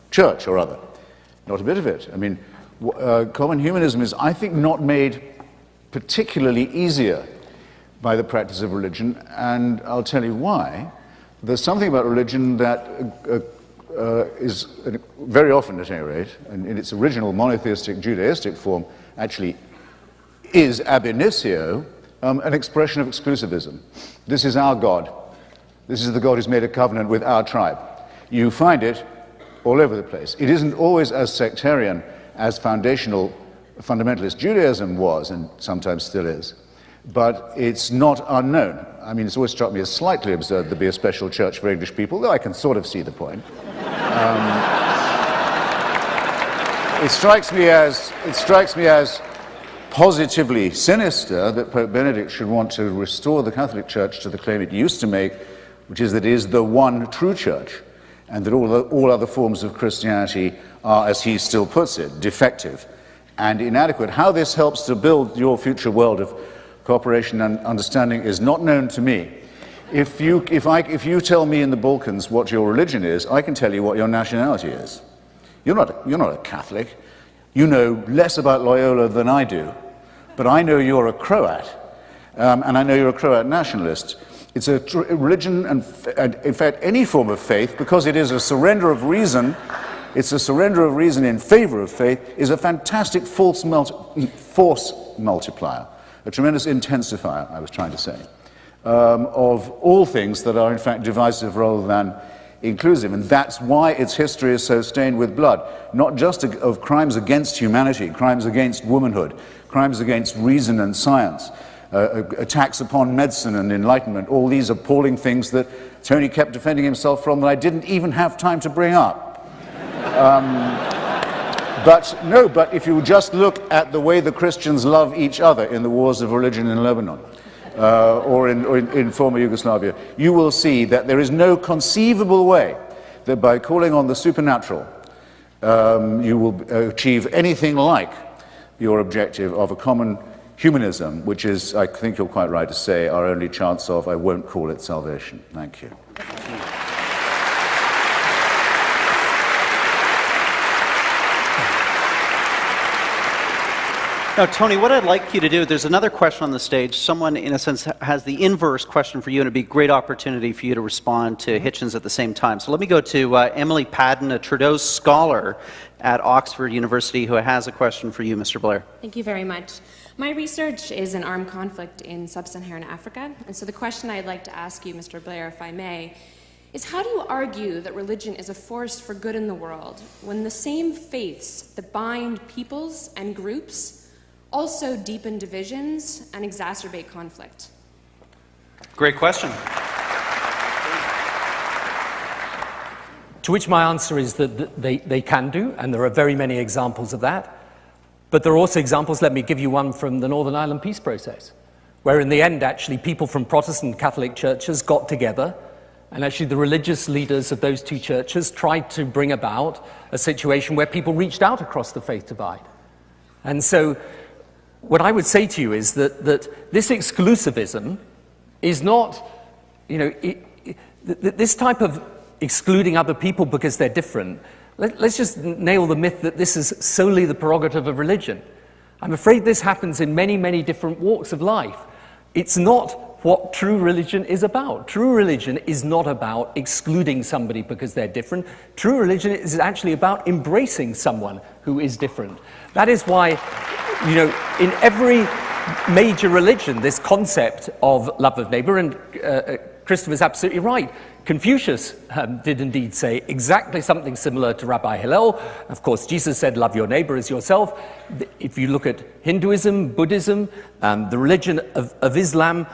[SPEAKER 3] church or other? Not a bit of it. I mean, common humanism is, I think, not made particularly easier by the practice of religion, and I'll tell you why. There's something about religion that is, very often at any rate, and in its original monotheistic Judaistic form, actually is ab initio an expression of exclusivism. This is our God. This is the God who's made a covenant with our tribe. You find it all over the place. It isn't always as sectarian as fundamentalist Judaism was, and sometimes still is, but it's not unknown. I mean, it's always struck me as slightly absurd to be a special church for English people, though I can sort of see the point. It strikes me as positively sinister that Pope Benedict should want to restore the Catholic Church to the claim it used to make, which is that it is the one true church, and that all other forms of Christianity are, as he still puts it, defective and inadequate. How this helps to build your future world of cooperation and understanding is not known to me. If you tell me in the Balkans what your religion is, I can tell you what your nationality is. You're not a Catholic. You know less about Loyola than I do, but I know you're a Croat, and I know you're a Croat nationalist. It's a religion, and in fact, any form of faith, because it is a surrender of reason, it's a surrender of reason in favor of faith, is a fantastic force multiplier, a tremendous intensifier, I was trying to say, of all things that are in fact divisive rather than inclusive, and that's why its history is so stained with blood, not just of crimes against humanity, crimes against womanhood, crimes against reason and science, attacks upon medicine and enlightenment, all these appalling things that Tony kept defending himself from that I didn't even have time to bring up. But if you just look at the way the Christians love each other in the wars of religion in Lebanon, or in former Yugoslavia, you will see that there is no conceivable way that by calling on the supernatural you will achieve anything like your objective of a common humanism, which is, I think you're quite right to say, our only chance of, I won't call it salvation. Thank you.
[SPEAKER 2] Now, Tony, what I'd like you to do, there's another question on the stage. Someone, in a sense, has the inverse question for you, and it'd be a great opportunity for you to respond to Hitchens at the same time. So let me go to Emily Padden, a Trudeau scholar at Oxford University, who has a question for you, Mr. Blair.
[SPEAKER 6] Thank you very much. My research is in armed conflict in sub-Saharan Africa, and so the question I'd like to ask you, Mr. Blair, if I may, is how do you argue that religion is a force for good in the world when the same faiths that bind peoples and groups also deepen divisions and exacerbate conflict?
[SPEAKER 2] Great question.
[SPEAKER 4] To which my answer is that they can do, and there are very many examples of that. But there are also examples, let me give you one from the Northern Ireland peace process, where in the end, actually, people from Protestant Catholic churches got together, and actually the religious leaders of those two churches tried to bring about a situation where people reached out across the faith divide. And so what I would say to you is that this exclusivism is not, this type of excluding other people because they're different. Let's just nail the myth that this is solely the prerogative of religion. I'm afraid this happens in many, many different walks of life. It's not what true religion is about. True religion is not about excluding somebody because they're different. True religion is actually about embracing someone who is different. That is why, in every major religion, this concept of love of neighbor, and Christopher's absolutely right. Confucius did indeed say exactly something similar to Rabbi Hillel. Of course, Jesus said, love your neighbor as yourself. If you look at Hinduism, Buddhism, the religion of Islam,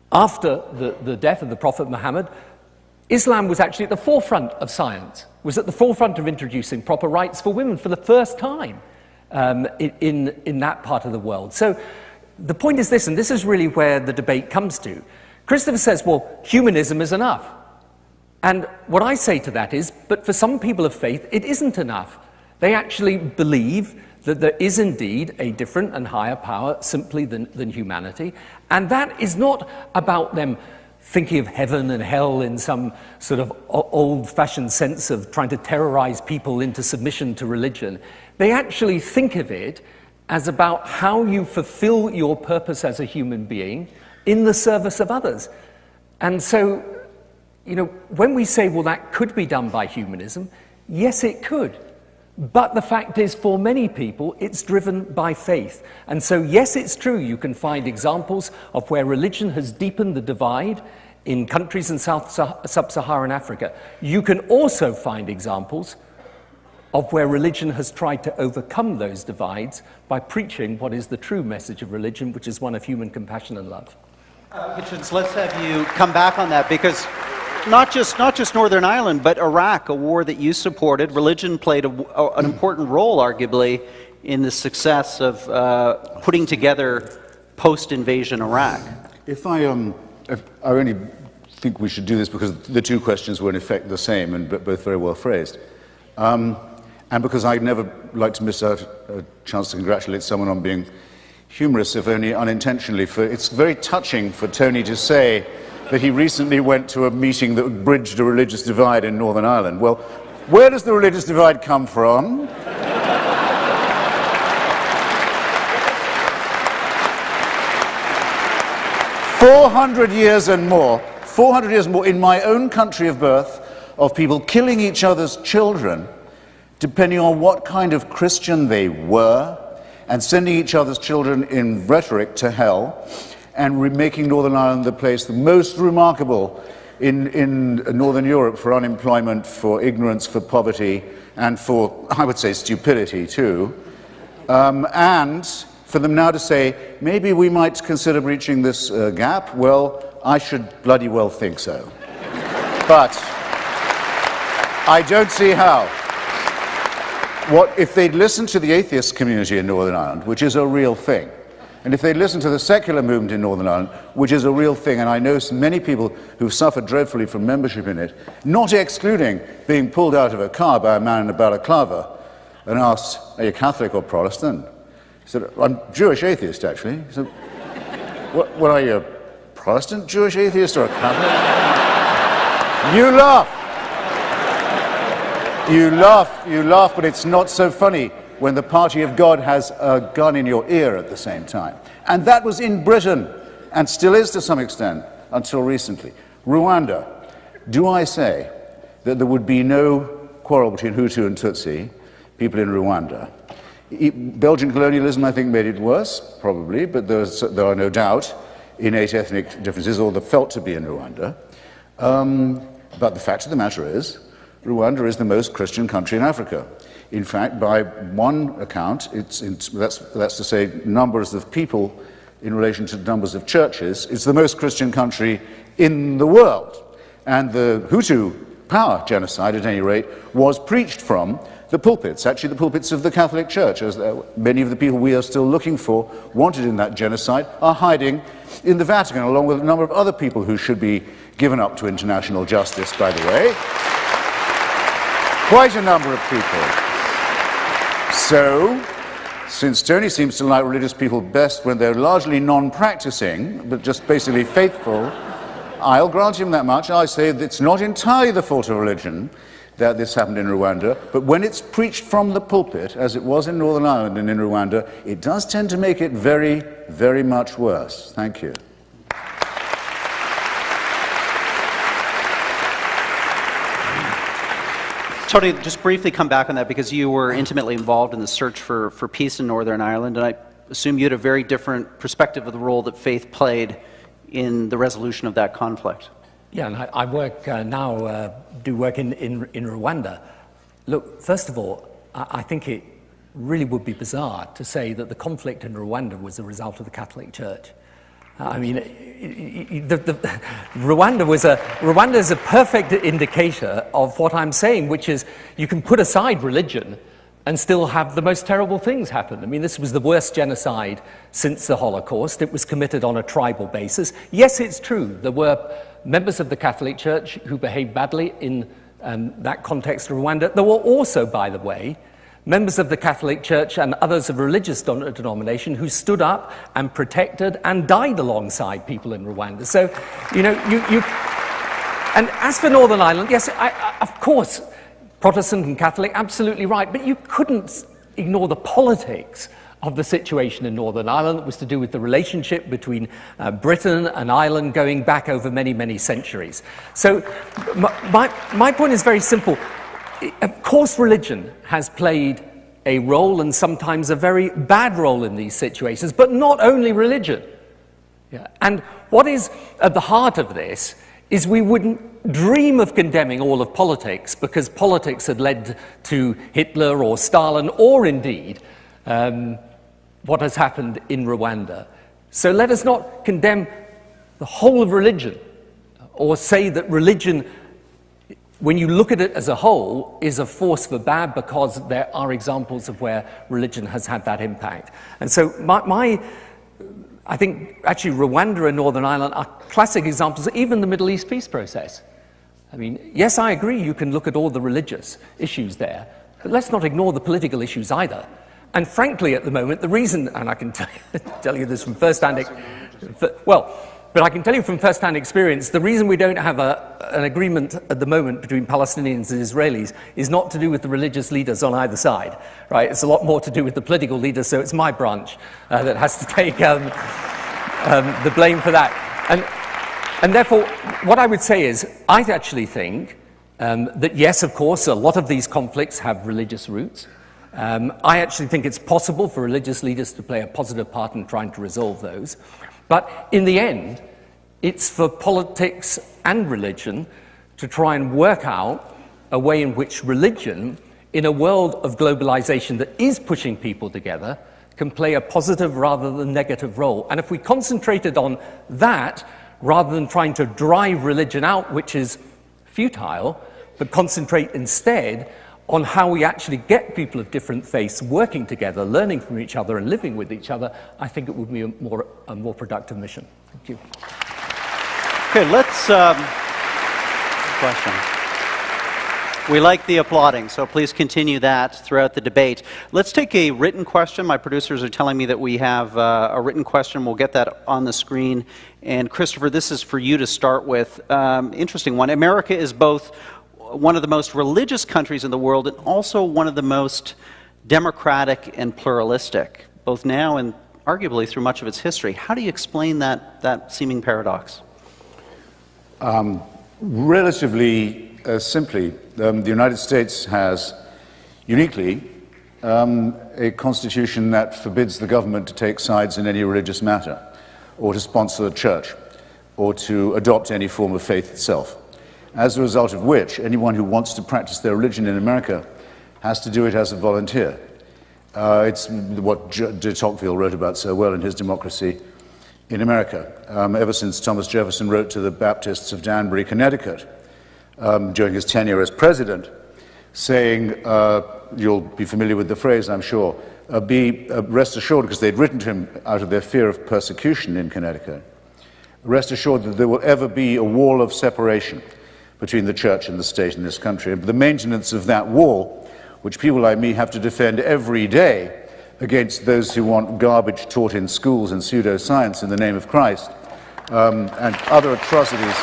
[SPEAKER 4] after the death of the Prophet Muhammad, Islam was actually at the forefront of science, was at the forefront of introducing proper rights for women for the first time in that part of the world. So the point is this, and this is really where the debate comes to. Christopher says, well, humanism is enough. And what I say to that is, but for some people of faith, it isn't enough. They actually believe that there is indeed a different and higher power simply than humanity. And that is not about them thinking of heaven and hell in some sort of old-fashioned sense of trying to terrorize people into submission to religion. They actually think of it as about how you fulfill your purpose as a human being in the service of others. And so, when we say, well, that could be done by humanism, yes, it could. But the fact is, for many people, it's driven by faith. And so, yes, it's true, you can find examples of where religion has deepened the divide in countries in sub-Saharan Africa. You can also find examples of where religion has tried to overcome those divides by preaching what is the true message of religion, which is one of human compassion and love.
[SPEAKER 2] Hitchens, let's have you come back on that, because not just Northern Ireland, but Iraq, a war that you supported, religion played an important role, arguably, in the success of putting together post-invasion Iraq.
[SPEAKER 3] I only think we should do this because the two questions were in effect the same and both very well phrased. And because I'd never like to miss out a chance to congratulate someone on being humorous, if only unintentionally. It's very touching for Tony to say that he recently went to a meeting that bridged a religious divide in Northern Ireland. Well, where does the religious divide come from? 400 years and more, 400 years more in my own country of birth, of people killing each other's children, depending on what kind of Christian they were, and sending each other's children in rhetoric to hell, and making Northern Ireland the place the most remarkable in Northern Europe for unemployment, for ignorance, for poverty, and for, I would say, stupidity too. And for them now to say, maybe we might consider breaching this gap, well, I should bloody well think so. But I don't see how. If they'd listened to the atheist community in Northern Ireland, which is a real thing, and if they'd listened to the secular movement in Northern Ireland, which is a real thing, and I know many people who've suffered dreadfully from membership in it, not excluding being pulled out of a car by a man in a balaclava and asked, are you Catholic or Protestant? He said, I'm Jewish atheist, actually. He said, what are you, a Protestant Jewish atheist or a Catholic? You laugh. You laugh, but it's not so funny. when the party of God has a gun in your ear at the same time. And that was in Britain, and still is to some extent, until recently. Rwanda. Do I say that there would be no quarrel between Hutu and Tutsi, people in Rwanda? Belgian colonialism, I think, made it worse, probably, but there are no doubt innate ethnic differences, or there felt to be in Rwanda. But the fact of the matter is, Rwanda is the most Christian country in Africa. In fact, by one account, that's to say numbers of people in relation to numbers of churches, it's the most Christian country in the world. And the Hutu power genocide, at any rate, was preached from the pulpits, actually the pulpits of the Catholic Church, as many of the people we are still looking for, wanted in that genocide, are hiding in the Vatican, along with a number of other people who should be given up to international justice, by the way. Quite a number of people. So, since Tony seems to like religious people best when they're largely non-practicing, but just basically faithful, I'll grant him that much. I say that it's not entirely the fault of religion that this happened in Rwanda, but when it's preached from the pulpit, as it was in Northern Ireland and in Rwanda, it does tend to make it very, very much worse. Thank you.
[SPEAKER 2] Tony, just briefly come back on that, because you were intimately involved in the search for peace in Northern Ireland, and I assume you had a very different perspective of the role that faith played in the resolution of that conflict.
[SPEAKER 4] Yeah, and I work now, do work in Rwanda. Look, first of all, I think it really would be bizarre to say that the conflict in Rwanda was a result of the Catholic Church. I mean, Rwanda is a perfect indicator of what I'm saying, which is you can put aside religion and still have the most terrible things happen. I mean, this was the worst genocide since the Holocaust. It was committed on a tribal basis. Yes, it's true, there were members of the Catholic Church who behaved badly in that context of Rwanda. There were also, by the way, members of the Catholic Church and others of religious denomination who stood up and protected and died alongside people in Rwanda. So, you know, and as for Northern Ireland, yes, of course, Protestant and Catholic, absolutely right, but you couldn't ignore the politics of the situation in Northern Ireland. It was to do with the relationship between Britain and Ireland going back over many, many centuries. So my point is very simple. Of course, religion has played a role, and sometimes a very bad role, in these situations, but not only religion. Yeah. And what is at the heart of this is we wouldn't dream of condemning all of politics, because politics had led to Hitler or Stalin, or indeed what has happened in Rwanda. So let us not condemn the whole of religion, or say that religion, when you look at it as a whole, is a force for bad, because there are examples of where religion has had that impact. And so I think actually Rwanda and Northern Ireland are classic examples, even the Middle East peace process. I mean, yes, I agree you can look at all the religious issues there, but let's not ignore the political issues either. And frankly, at the moment, the reason, and I can tell you this from first-hand experience, the reason we don't have an agreement at the moment between Palestinians and Israelis is not to do with the religious leaders on either side, right? It's a lot more to do with the political leaders, so it's my branch that has to take the blame for that. And therefore, what I would say is, I actually think that yes, of course, a lot of these conflicts have religious roots. I actually think it's possible for religious leaders to play a positive part in trying to resolve those. But in the end, it's for politics and religion to try and work out a way in which religion, in a world of globalization that is pushing people together, can play a positive rather than negative role. And if we concentrated on that, rather than trying to drive religion out, which is futile, but concentrate instead on how we actually get people of different faiths working together, learning from each other and living with each other, I think it would be a more productive mission. Thank you.
[SPEAKER 2] Okay, let's... question. We like the applauding, so please continue that throughout the debate. Let's take a written question. My producers are telling me that we have a written question. We'll get that on the screen. And Christopher, this is for you to start with. Interesting one. America is both one of the most religious countries in the world and also one of the most democratic and pluralistic, both now and arguably through much of its history. How do you explain that seeming paradox?
[SPEAKER 3] Relatively simply, the United States has uniquely a constitution that forbids the government to take sides in any religious matter, or to sponsor the church, or to adopt any form of faith itself. As a result of which, anyone who wants to practice their religion in America has to do it as a volunteer. It's what de Tocqueville wrote about so well in his Democracy in America, ever since Thomas Jefferson wrote to the Baptists of Danbury, Connecticut, during his tenure as president, saying, you'll be familiar with the phrase, I'm sure, rest assured, because they'd written to him out of their fear of persecution in Connecticut, rest assured that there will ever be a wall of separation between the church and the state in this country. And the maintenance of that wall, which people like me have to defend every day against those who want garbage taught in schools and pseudoscience in the name of Christ, and other atrocities.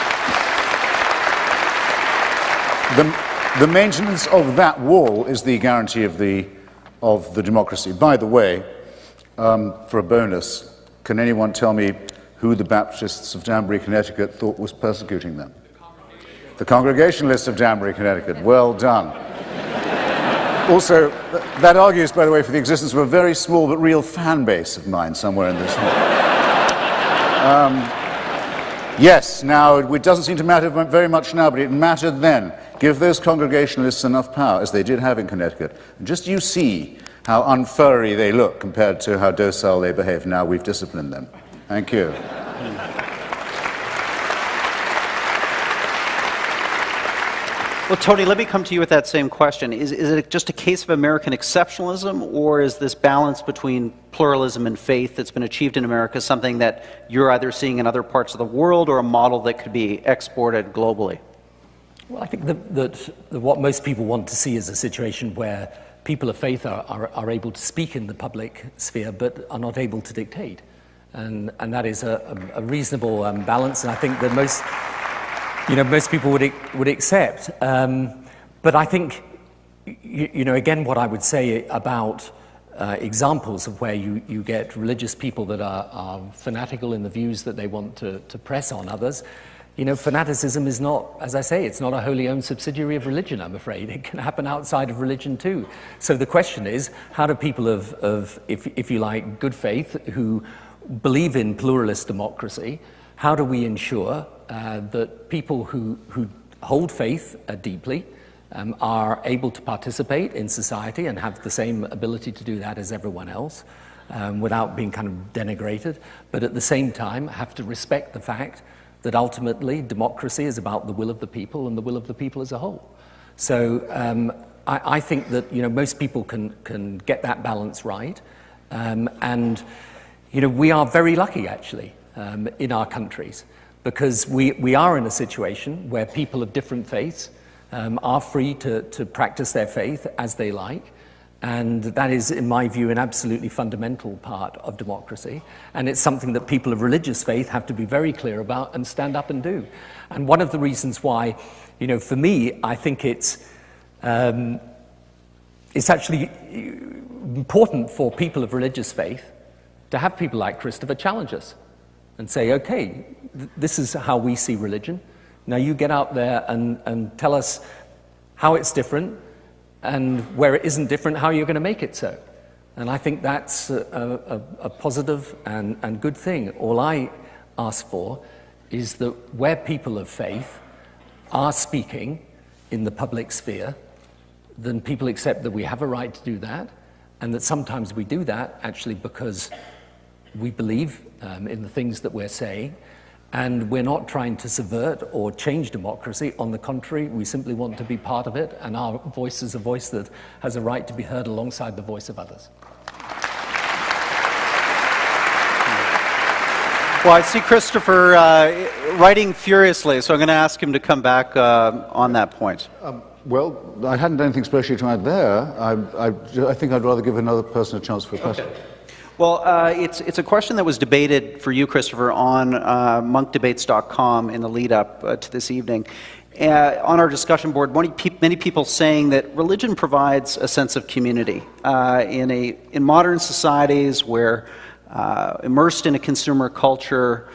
[SPEAKER 3] The maintenance of that wall is the guarantee of the democracy. By the way, for a bonus, can anyone tell me who the Baptists of Danbury, Connecticut thought was persecuting them? The Congregationalists of Danbury, Connecticut. Well done. Also, that argues, by the way, for the existence of a very small but real fan base of mine somewhere in this hall. Yes, now, it doesn't seem to matter very much now, but it mattered then. Give those Congregationalists enough power, as they did have in Connecticut, and just you see how unfurry they look compared to how docile they behave now we've disciplined them. Thank you.
[SPEAKER 2] Well, Tony, let me come to you with that same question. Is it just a case of American exceptionalism, or is this balance between pluralism and faith that's been achieved in America something that you're either seeing in other parts of the world or a model that could be exported globally?
[SPEAKER 4] Well, I think that what most people want to see is a situation where people of faith are able to speak in the public sphere but are not able to dictate. And that is a reasonable balance, and I think that most people would accept. But I think, again, what I would say about examples of where you get religious people that are fanatical in the views that they want to press on others, fanaticism is not, as I say, it's not a wholly owned subsidiary of religion, I'm afraid. It can happen outside of religion too. So the question is, how do people of if you like, good faith, who believe in pluralist democracy, how do we ensure that people who hold faith deeply are able to participate in society and have the same ability to do that as everyone else without being kind of denigrated, but at the same time have to respect the fact that ultimately democracy is about the will of the people and the will of the people as a whole. So I think that most people can get that balance right, and we are very lucky actually in our countries, because we are in a situation where people of different faiths are free to practice their faith as they like, and that is, in my view, an absolutely fundamental part of democracy, and it's something that people of religious faith have to be very clear about and stand up and do. And one of the reasons why, for me, I think it's actually important for people of religious faith to have people like Christopher challenge us and say, okay, this is how we see religion. Now you get out there and tell us how it's different, and where it isn't different, how you're going to make it so. And I think that's a positive and good thing. All I ask for is that where people of faith are speaking in the public sphere, then people accept that we have a right to do that, and that sometimes we do that actually because we believe in the things that we're saying, and we're not trying to subvert or change democracy. On the contrary, we simply want to be part of it, and our voice is a voice that has a right to be heard alongside the voice of others.
[SPEAKER 2] Well, I see Christopher writing furiously, so I'm going to ask him to come back on that point.
[SPEAKER 3] Well, I hadn't anything specially to add there. I think I'd rather give another person a chance for a question.
[SPEAKER 2] Okay. Well, it's a question that was debated for you, Christopher, on monkdebates.com in the lead-up to this evening. on our discussion board, many people saying that religion provides a sense of community. In modern societies where immersed in a consumer culture,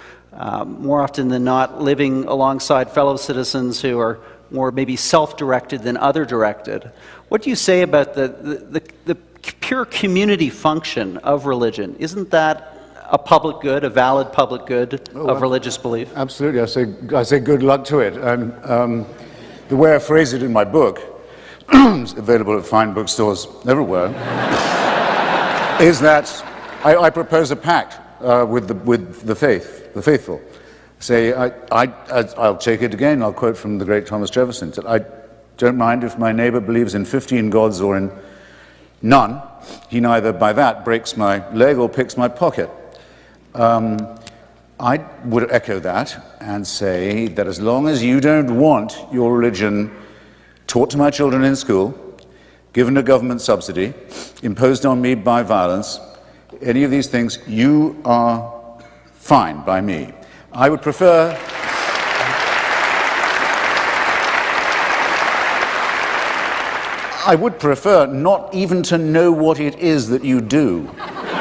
[SPEAKER 2] more often than not living alongside fellow citizens who are more maybe self-directed than other-directed. What do you say about the pure community function of religion? Isn't that a public good, a valid public good of religious belief?
[SPEAKER 3] Absolutely. I say good luck to it. And the way I phrase it in my book, it's available at fine bookstores everywhere, is that I propose a pact with the faithful. Say, I'll take it again, I'll quote from the great Thomas Jefferson, that I don't mind if my neighbor believes in 15 gods or in none. He neither by that breaks my leg or picks my pocket. I would echo that and say that as long as you don't want your religion taught to my children in school, given a government subsidy, imposed on me by violence, any of these things, you are fine by me. I would prefer not even to know what it is that you do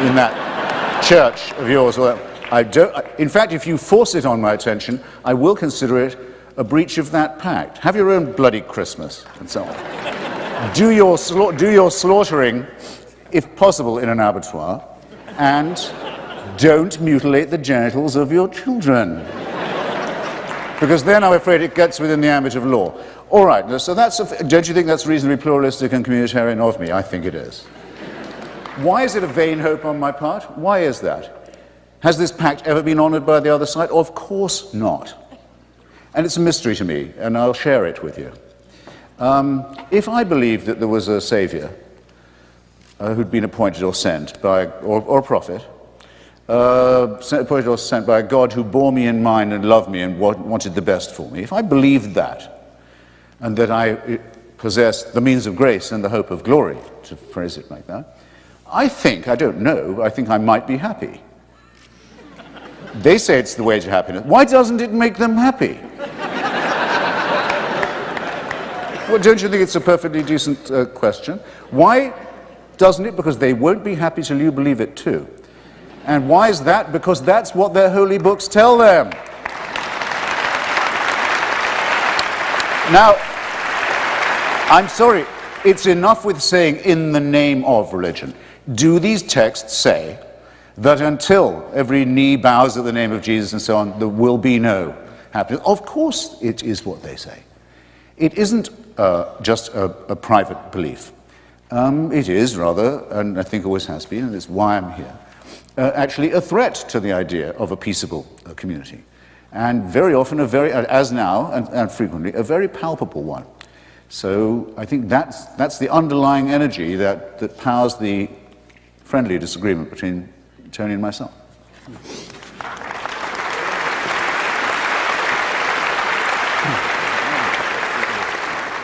[SPEAKER 3] in that church of yours. In fact, if you force it on my attention, I will consider it a breach of that pact. Have your own bloody Christmas, and so on. Do your slaughtering, if possible, in an abattoir, and don't mutilate the genitals of your children. Because then I'm afraid it gets within the ambit of law. All right, so don't you think that's reasonably pluralistic and communitarian of me? I think it is. Why is it a vain hope on my part? Why is that? Has this pact ever been honored by the other side? Of course not. And it's a mystery to me, and I'll share it with you. If I believed that there was a savior who'd been appointed or sent by, or a prophet, appointed or sent by a God who bore me in mind and loved me and wanted the best for me, if I believed that, and that I possessed the means of grace and the hope of glory, to phrase it like that, I think I might be happy. They say it's the way to happiness. Why doesn't it make them happy? Well, don't you think it's a perfectly decent question? Why doesn't it? Because they won't be happy till you believe it too. And why is that? Because that's what their holy books tell them. Now, I'm sorry, it's enough with saying in the name of religion. Do these texts say that until every knee bows at the name of Jesus and so on, there will be no happiness? Of course it is what they say. It isn't just a private belief. It is rather, and I think always has been, and it's why I'm here, actually a threat to the idea of a peaceable community. And very often, as now, and frequently, a very palpable one. So I think that's the underlying energy that powers the friendly disagreement between Tony and myself.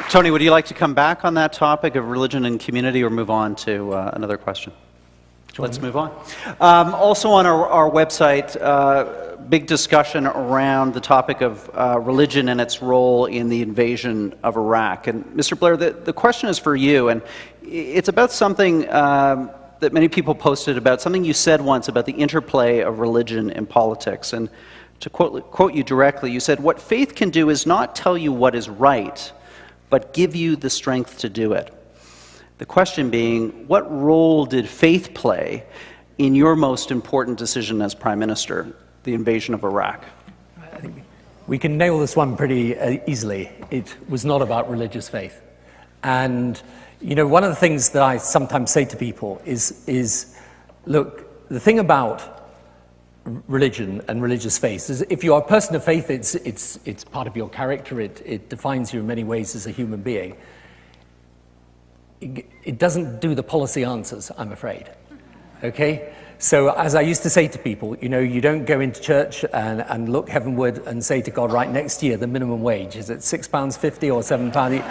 [SPEAKER 2] Tony, would you like to come back on that topic of religion and community, or move on to another question? Let's move on. Also on our website, big discussion around the topic of religion and its role in the invasion of Iraq. And Mr. Blair, the question is for you, and it's about something that many people posted about, something you said once about the interplay of religion and politics. And to quote you directly, you said, "What faith can do is not tell you what is right, but give you the strength to do it." The question being, what role did faith play in your most important decision as Prime Minister, the invasion of Iraq?
[SPEAKER 4] I think we can nail this one pretty easily. It was not about religious faith. And, you know, one of the things that I sometimes say to people is look, the thing about religion and religious faith is if you are a person of faith, it's part of your character, it defines you in many ways as a human being. It doesn't do the policy answers, I'm afraid. Okay? So as I used to say to people, you know, you don't go into church and look heavenward and say to God, right, next year the minimum wage, is it £6.50 or £7?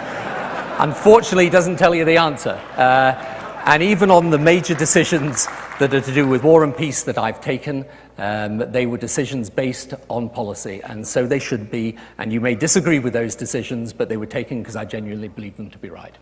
[SPEAKER 4] Unfortunately, it doesn't tell you the answer. And even on the major decisions that are to do with war and peace that I've taken. They were decisions based on policy, and so they should be. And you may disagree with those decisions, but they were taken because I genuinely believe them to be right.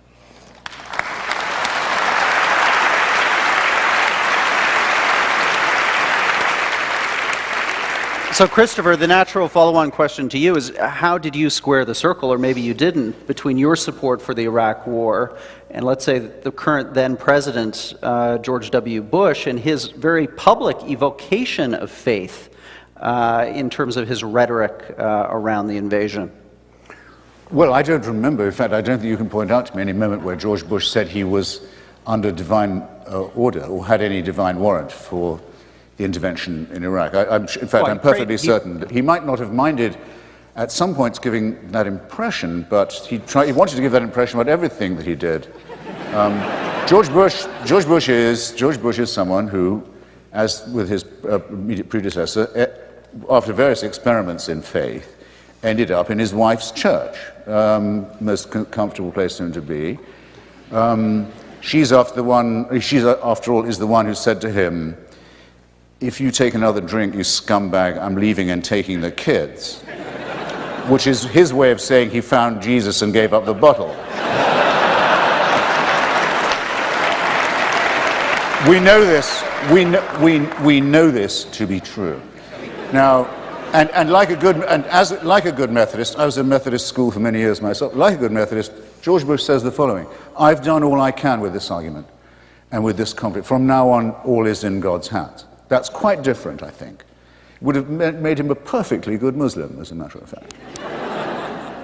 [SPEAKER 2] So, Christopher, the natural follow-on question to you is, how did you square the circle, or maybe you didn't, between your support for the Iraq War and, let's say, the current then-President, George W. Bush, and his very public evocation of faith in terms of his rhetoric around the invasion?
[SPEAKER 3] Well, I don't remember. In fact, I don't think you can point out to me any moment where George Bush said he was under divine order or had any divine warrant for the intervention in Iraq. In fact, I'm perfectly certain that he might not have minded at some points giving that impression, but he wanted to give that impression about everything that he did. George Bush is someone who, as with his immediate predecessor, after various experiments in faith, ended up in his wife's church, most comfortable place for him to be. She's after all is the one who said to him, "If you take another drink, you scumbag, I'm leaving and taking the kids," which is his way of saying he found Jesus and gave up the bottle. We know this. We know this to be true. Now, like a good Methodist, I was in Methodist school for many years myself. Like a good Methodist, George Bush says the following: "I've done all I can with this argument and with this conflict. From now on, all is in God's hands." That's quite different, I think. Would have made him a perfectly good Muslim, as a matter of fact.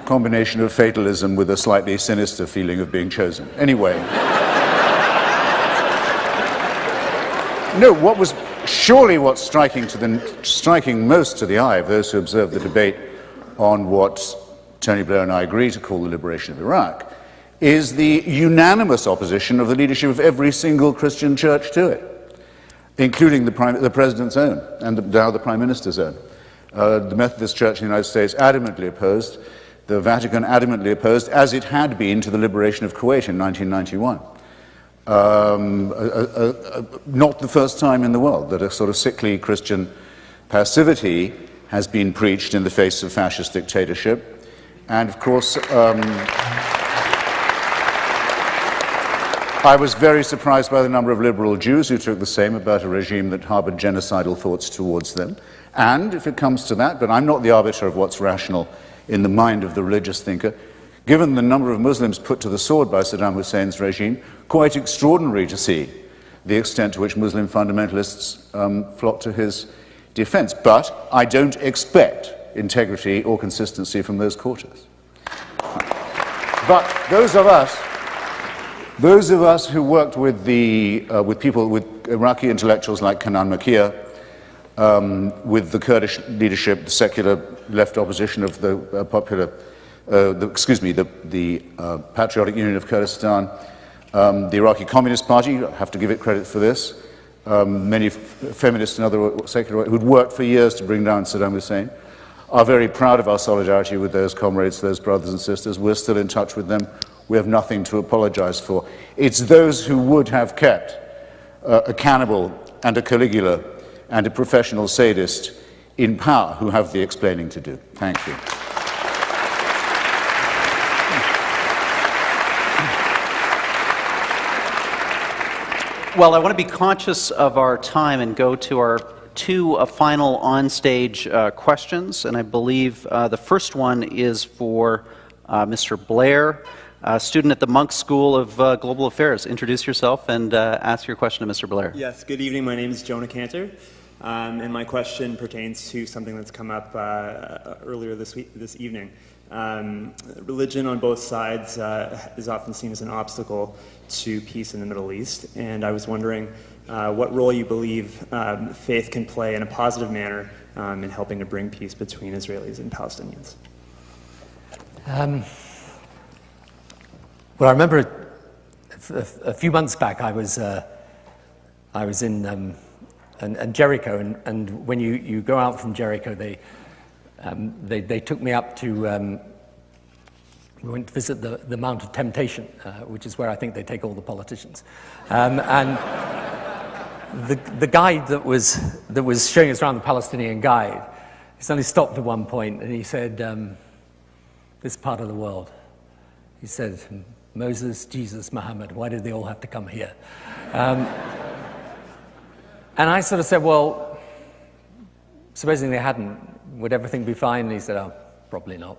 [SPEAKER 3] Combination of fatalism with a slightly sinister feeling of being chosen. Anyway. No, what's striking most to the eye of those who observe the debate on what Tony Blair and I agree to call the liberation of Iraq is the unanimous opposition of the leadership of every single Christian church to it, including the President's own and now the Prime Minister's own. The Methodist Church in the United States adamantly opposed, the Vatican adamantly opposed, as it had been to the liberation of Kuwait in 1991. Not the first time in the world that a sort of sickly Christian passivity has been preached in the face of fascist dictatorship. And of course, I was very surprised by the number of liberal Jews who took the same about a regime that harbored genocidal thoughts towards them. And if it comes to that, but I'm not the arbiter of what's rational in the mind of the religious thinker, given the number of Muslims put to the sword by Saddam Hussein's regime, quite extraordinary to see the extent to which Muslim fundamentalists flock to his defense. But I don't expect integrity or consistency from those quarters. But those of us who worked with people, with Iraqi intellectuals like Kanan Makia, with the Kurdish leadership, the secular left opposition of the Patriotic Union of Kurdistan, the Iraqi Communist Party, I have to give it credit for this, many feminists and other secular who'd worked for years to bring down Saddam Hussein, are very proud of our solidarity with those comrades, those brothers and sisters. We're still in touch with them. We have nothing to apologize for. It's those who would have kept a cannibal and a Caligula and a professional sadist in power who have the explaining to do. Thank you.
[SPEAKER 2] Well, I want to be conscious of our time and go to our two final on-stage questions, and I believe the first one is for Mr. Blair, a student at the Munk School of Global Affairs. Introduce yourself and ask your question to Mr. Blair.
[SPEAKER 7] Yes, good evening. My name is Jonah Cantor, and my question pertains to something that's come up earlier this evening. Religion on both sides is often seen as an obstacle to peace in the Middle East, and I was wondering what role you believe faith can play in a positive manner in helping to bring peace between Israelis and Palestinians.
[SPEAKER 4] Well, I remember a few months back I was in Jericho, and when you go out from Jericho, they took me up to, we went to visit the Mount of Temptation, which is where I think they take all the politicians. And the guide that was showing us around, the Palestinian guide, he suddenly stopped at one point and he said, this part of the world, he said, Moses, Jesus, Muhammad, why did they all have to come here? And I sort of said, well, supposing they hadn't, would everything be fine? And he said, oh, probably not.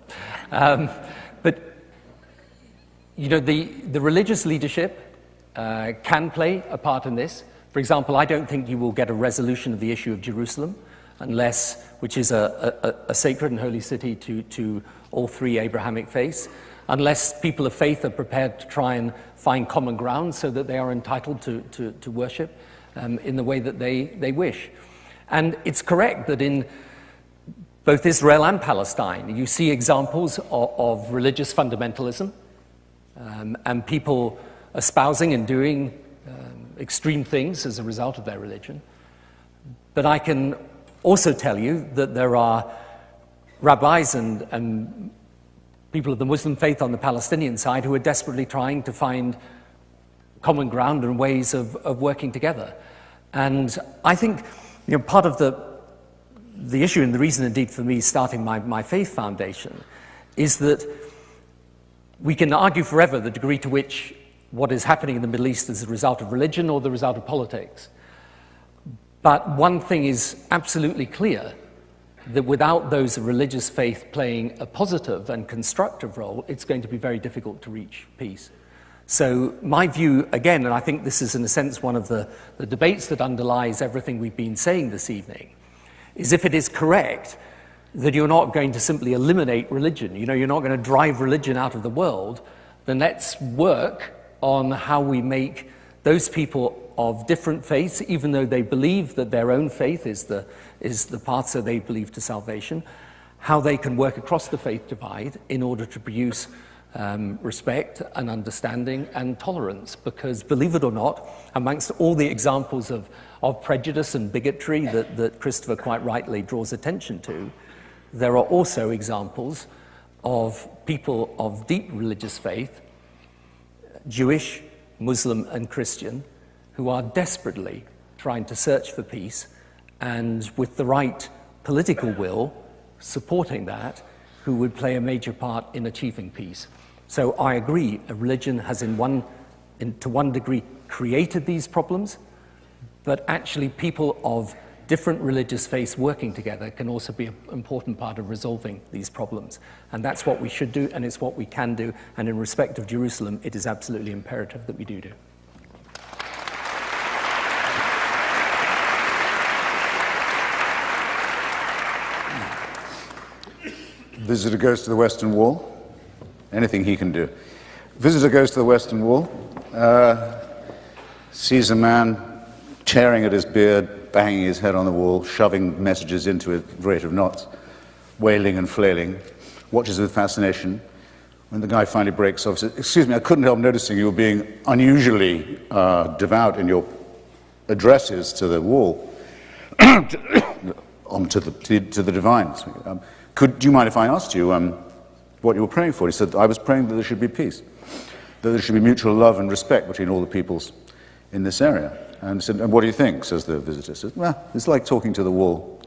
[SPEAKER 4] But, you know, the religious leadership can play a part in this. For example, I don't think you will get a resolution of the issue of Jerusalem unless, which is a sacred and holy city to all three Abrahamic faiths, unless people of faith are prepared to try and find common ground so that they are entitled to worship in the way that they wish. And it's correct that in both Israel and Palestine, you see examples of religious fundamentalism and people espousing and doing extreme things as a result of their religion. But I can also tell you that there are rabbis and people of the Muslim faith on the Palestinian side who are desperately trying to find common ground and ways of working together. And I think, you know, part of the issue, and the reason indeed for me starting my faith foundation, is that we can argue forever the degree to which what is happening in the Middle East is a result of religion or the result of politics. But one thing is absolutely clear, that without those religious faith playing a positive and constructive role, it's going to be very difficult to reach peace. So my view, again, and I think this is in a sense one of the debates that underlies everything we've been saying this evening, is if it is correct that you're not going to simply eliminate religion, you know, you're not going to drive religion out of the world, then let's work on how we make those people of different faiths, even though they believe that their own faith is the path, so they believe to salvation, how they can work across the faith divide in order to produce respect and understanding and tolerance. Because, believe it or not, amongst all the examples of prejudice and bigotry that Christopher quite rightly draws attention to, there are also examples of people of deep religious faith, Jewish, Muslim, and Christian, who are desperately trying to search for peace, and with the right political will, supporting that, who would play a major part in achieving peace. So I agree, a religion has to one degree created these problems, but actually people of different religious faiths working together can also be an important part of resolving these problems. And that's what we should do, and it's what we can do. And in respect of Jerusalem, it is absolutely imperative that we do.
[SPEAKER 3] Visitor goes to the Western Wall. Anything he can do. Visitor goes to the Western Wall, sees a man tearing at his beard, banging his head on the wall, shoving messages into it at the rate of knots, wailing and flailing, watches with fascination. When the guy finally breaks off, says, "Excuse me, I couldn't help noticing you were being unusually devout in your addresses to the wall, to the divines. Do you mind if I asked you what you were praying for?" He said, "I was praying that there should be peace, that there should be mutual love and respect between all the peoples in this area." And he said, "And what do you think?" says the visitor. Says, "Well, it's like talking to the wall."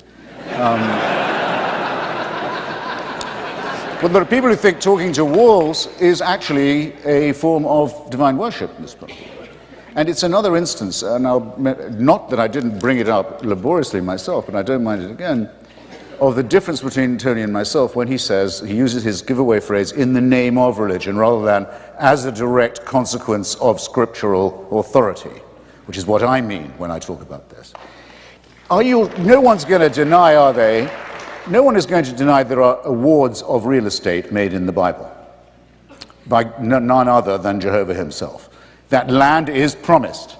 [SPEAKER 3] But there are people who think talking to walls is actually a form of divine worship in this place. And it's another instance, now, not that I didn't bring it up laboriously myself, but I don't mind it again, of the difference between Tony and myself when he says, he uses his giveaway phrase, "in the name of religion," rather than as a direct consequence of scriptural authority, which is what I mean when I talk about this. No one's going to deny, are they? No one is going to deny there are awards of real estate made in the Bible by none other than Jehovah himself. That land is promised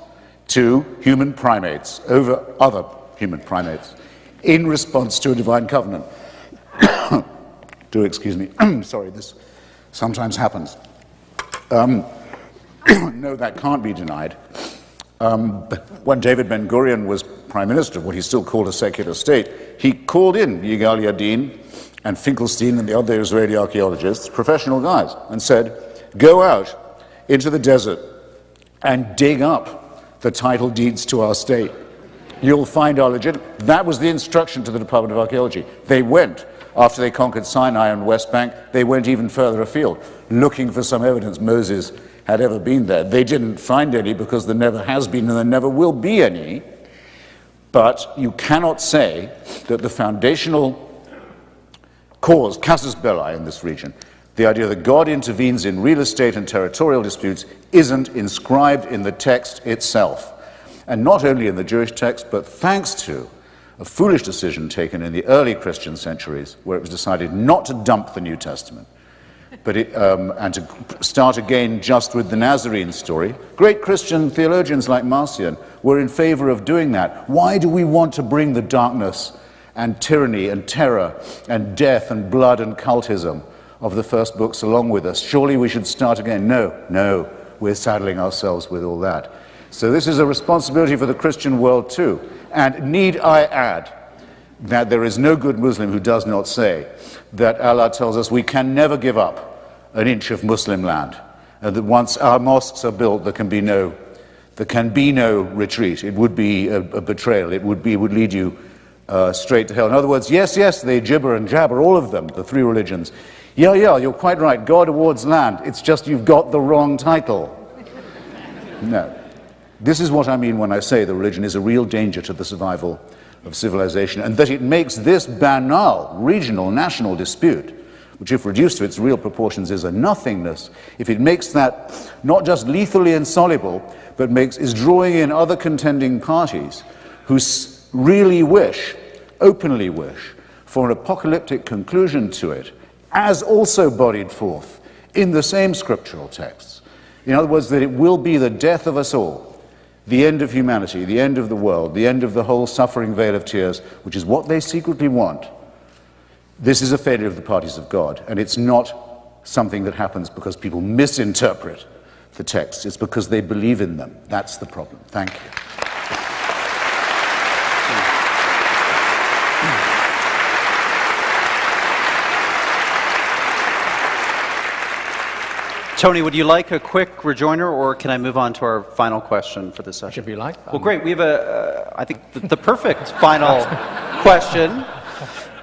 [SPEAKER 3] to human primates over other human primates in response to a divine covenant. Do excuse me. Sorry, this sometimes happens. No, that can't be denied. When David Ben-Gurion was prime minister of what he still called a secular state, he called in Yigal Yadin and Finkelstein and the other Israeli archaeologists, professional guys, and said, "Go out into the desert and dig up the title deeds to our state You'll find our legitimate. That was the instruction to the Department of Archaeology. They went, after they conquered Sinai and West Bank, they went even further afield, looking for some evidence Moses had ever been there. They didn't find any because there never has been and there never will be any. But you cannot say that the foundational cause, casus belli in this region, the idea that God intervenes in real estate and territorial disputes, isn't inscribed in the text itself. And not only in the Jewish text, but thanks to a foolish decision taken in the early Christian centuries, where it was decided not to dump the New Testament, but and to start again just with the Nazarene story. Great Christian theologians like Marcion were in favor of doing that. Why do we want to bring the darkness and tyranny and terror and death and blood and cultism of the first books along with us? Surely we should start again. No, we're saddling ourselves with all that. So this is a responsibility for the Christian world too. And need I add that there is no good Muslim who does not say that Allah tells us we can never give up an inch of Muslim land, and that once our mosques are built, there can be no retreat. It would be a betrayal. It would lead you straight to hell. In other words, yes, they gibber and jabber, all of them, the three religions. Yeah, you're quite right. God awards land. It's just you've got the wrong title. No. This is what I mean when I say the religion is a real danger to the survival of civilization, and that it makes this banal regional national dispute, which if reduced to its real proportions is a nothingness, if it makes that not just lethally insoluble, but is drawing in other contending parties who really openly wish, for an apocalyptic conclusion to it, as also bodied forth in the same scriptural texts. In other words, that it will be the death of us all, the end of humanity, the end of the world, the end of the whole suffering vale of tears, which is what they secretly want. This is a failure of the parties of God, and it's not something that happens because people misinterpret the texts. It's because they believe in them. That's the problem. Thank you.
[SPEAKER 2] Tony, would you like a quick rejoinder, or can I move on to our final question for this session?
[SPEAKER 4] Whichever you like.
[SPEAKER 2] Well, great. We have I think, the perfect final question.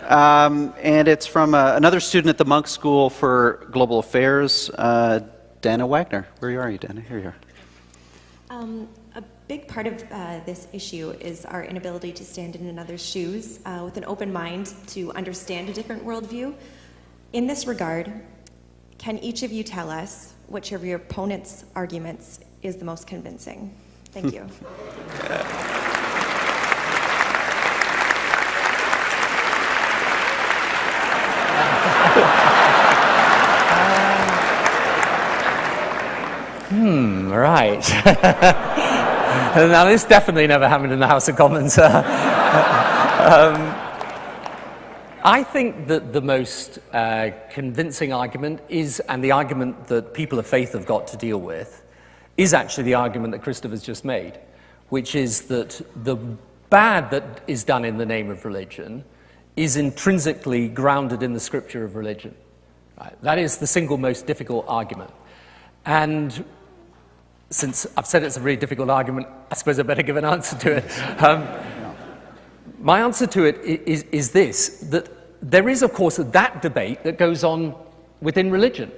[SPEAKER 2] And it's from another student at the Munk School for Global Affairs, Dana Wagner. Where are you, Dana? Here you are.
[SPEAKER 8] A big part of this issue is our inability to stand in another's shoes with an open mind to understand a different worldview. In this regard, can each of you tell us which of your opponent's arguments is the most convincing? Thank you.
[SPEAKER 4] Right. Now, this definitely never happened in the House of Commons. I think that the most convincing argument is, and the argument that people of faith have got to deal with, is actually the argument that Christopher's just made, which is that the bad that is done in the name of religion is intrinsically grounded in the scripture of religion. Right? That is the single most difficult argument. And since I've said it's a really difficult argument, I suppose I better give an answer to it. My answer to it is this, that there is, of course, that debate that goes on within religion,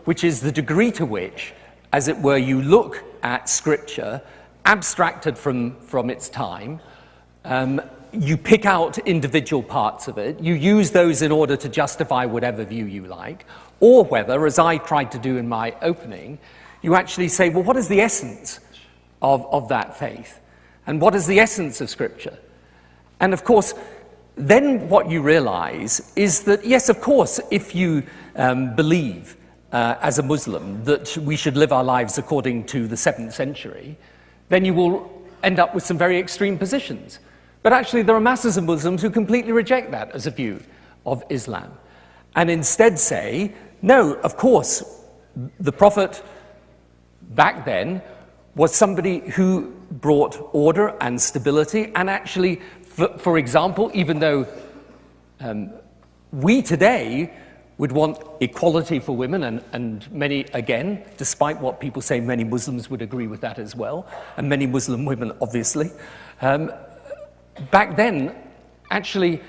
[SPEAKER 4] which is the degree to which, as it were, you look at Scripture, abstracted from its time, you pick out individual parts of it, you use those in order to justify whatever view you like, or whether, as I tried to do in my opening, you actually say, well, what is the essence of that faith? And what is the essence of Scripture? And of course, then what you realize is that, yes, of course, if you believe as a Muslim that we should live our lives according to the 7th century, then you will end up with some very extreme positions. But actually, there are masses of Muslims who completely reject that as a view of Islam, and instead say, no, of course, the Prophet back then was somebody who brought order and stability, and actually, for example, even though we today would want equality for women, and many, again, despite what people say, many Muslims would agree with that as well, and many Muslim women, obviously. back then, actually,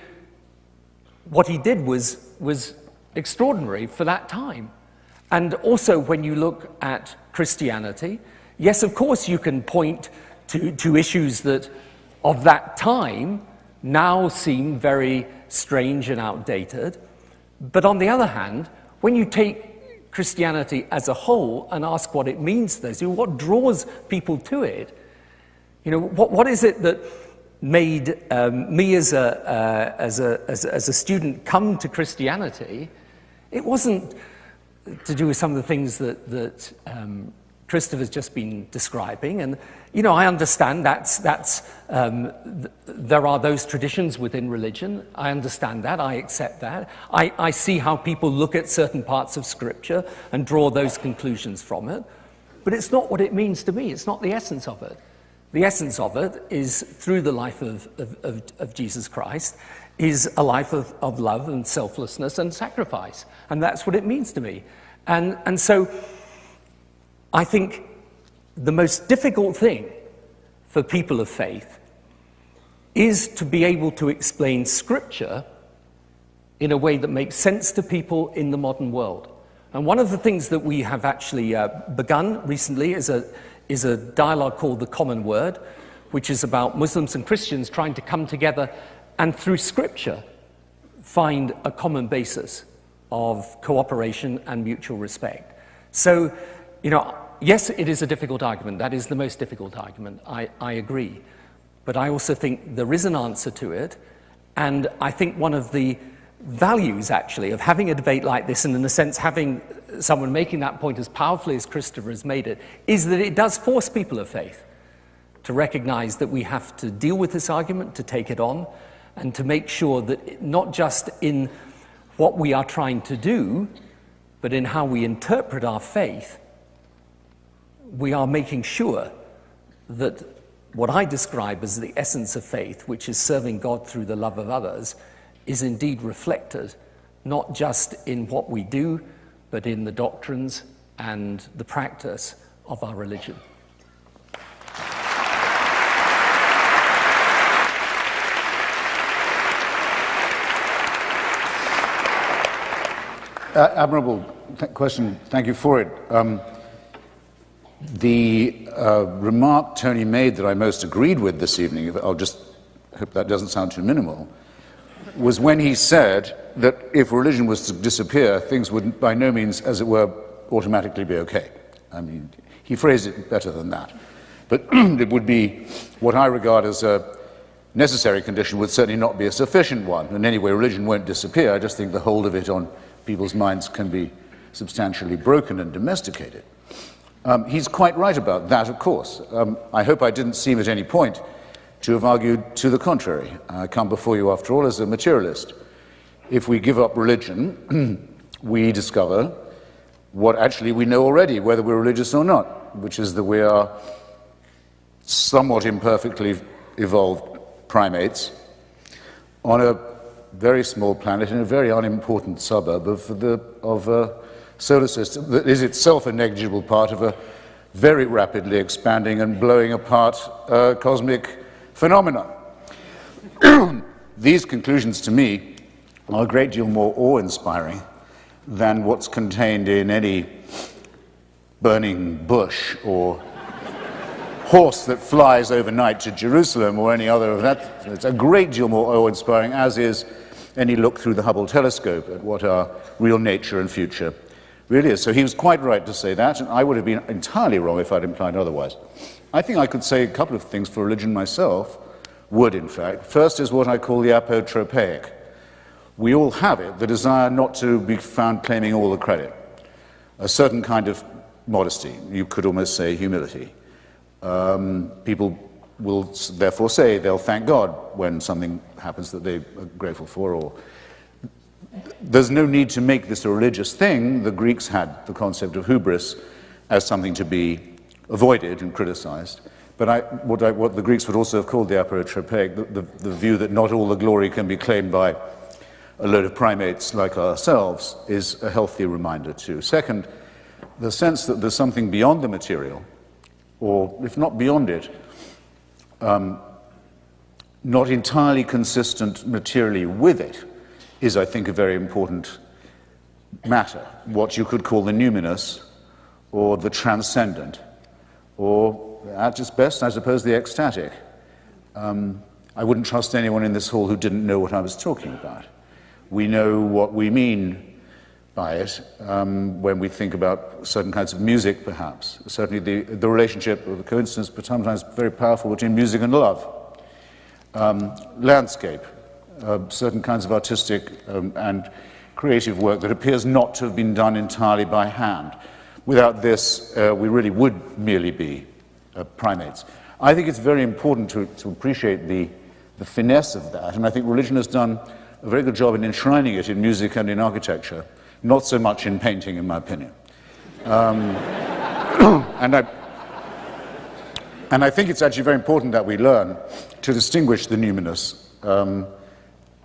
[SPEAKER 4] what he did was extraordinary for that time. And also, when you look at Christianity, yes, of course, you can point to issues that of that time now seem very strange and outdated. But on the other hand, when you take Christianity as a whole and ask what it means to those, what draws people to it, what is it that made me as a student come to Christianity? It wasn't to do with some of the things that Christopher's just been describing, and I understand there are those traditions within religion. I understand that. I accept that. I see how people look at certain parts of Scripture and draw those conclusions from it, but it's not what it means to me. It's not the essence of it. The essence of it is, through the life of Jesus Christ, is a life of love and selflessness and sacrifice, and that's what it means to me. And so I think the most difficult thing for people of faith is to be able to explain Scripture in a way that makes sense to people in the modern world. And one of the things that we have actually begun recently is a dialogue called The Common Word, which is about Muslims and Christians trying to come together and through Scripture find a common basis of cooperation and mutual respect. So, yes, it is a difficult argument. That is the most difficult argument. I agree. But I also think there is an answer to it. And I think one of the values, actually, of having a debate like this, and in a sense having someone making that point as powerfully as Christopher has made it, is that it does force people of faith to recognize that we have to deal with this argument, to take it on, and to make sure that not just in what we are trying to do, but in how we interpret our faith, we are making sure that what I describe as the essence of faith, which is serving God through the love of others, is indeed reflected not just in what we do, but in the doctrines and the practice of our religion.
[SPEAKER 3] Admirable question. Thank you for it. The remark Tony made that I most agreed with this evening, I'll just hope that doesn't sound too minimal, was when he said that if religion was to disappear, things would by no means, as it were, automatically be okay. I mean, he phrased it better than that. But it would be what I regard as a necessary condition, would certainly not be a sufficient one. And anyway, religion won't disappear. I just think the hold of it on people's minds can be substantially broken and domesticated. He's quite right about that, of course. I hope I didn't seem at any point to have argued to the contrary. I come before you, after all, as a materialist. If we give up religion, we discover what actually we know already, whether we're religious or not, which is that we are somewhat imperfectly evolved primates on a very small planet in a very unimportant suburb of a solar system that is itself a negligible part of a very rapidly expanding and blowing apart cosmic phenomenon. These conclusions, to me, are a great deal more awe-inspiring than what's contained in any burning bush or horse that flies overnight to Jerusalem or any other of that. It's a great deal more awe-inspiring, as is any look through the Hubble telescope at what our real nature and future really is. So he was quite right to say that, and I would have been entirely wrong if I'd implied otherwise. I think I could say a couple of things for religion myself, would in fact. First is what I call the apotropaic. We all have it, the desire not to be found claiming all the credit. A certain kind of modesty, you could almost say humility. People will therefore say they'll thank God when something happens that they are grateful for, or there's no need to make this a religious thing. The Greeks had the concept of hubris as something to be avoided and criticized. But what the Greeks would also have called the apotropaic, the view that not all the glory can be claimed by a load of primates like ourselves, is a healthy reminder too. Second, the sense that there's something beyond the material, or if not beyond it, not entirely consistent materially with it is, I think, a very important matter. What you could call the numinous, or the transcendent, or at its best, I suppose, the ecstatic. I wouldn't trust anyone in this hall who didn't know what I was talking about. We know what we mean by it when we think about certain kinds of music, perhaps. Certainly the relationship, or the coincidence, but sometimes very powerful, between music and love. Landscape, certain kinds of artistic and creative work that appears not to have been done entirely by hand. Without this, we really would merely be primates. I think it's very important to appreciate the finesse of that, and I think religion has done a very good job in enshrining it in music and in architecture, not so much in painting, in my opinion. And I think it's actually very important that we learn to distinguish the numinous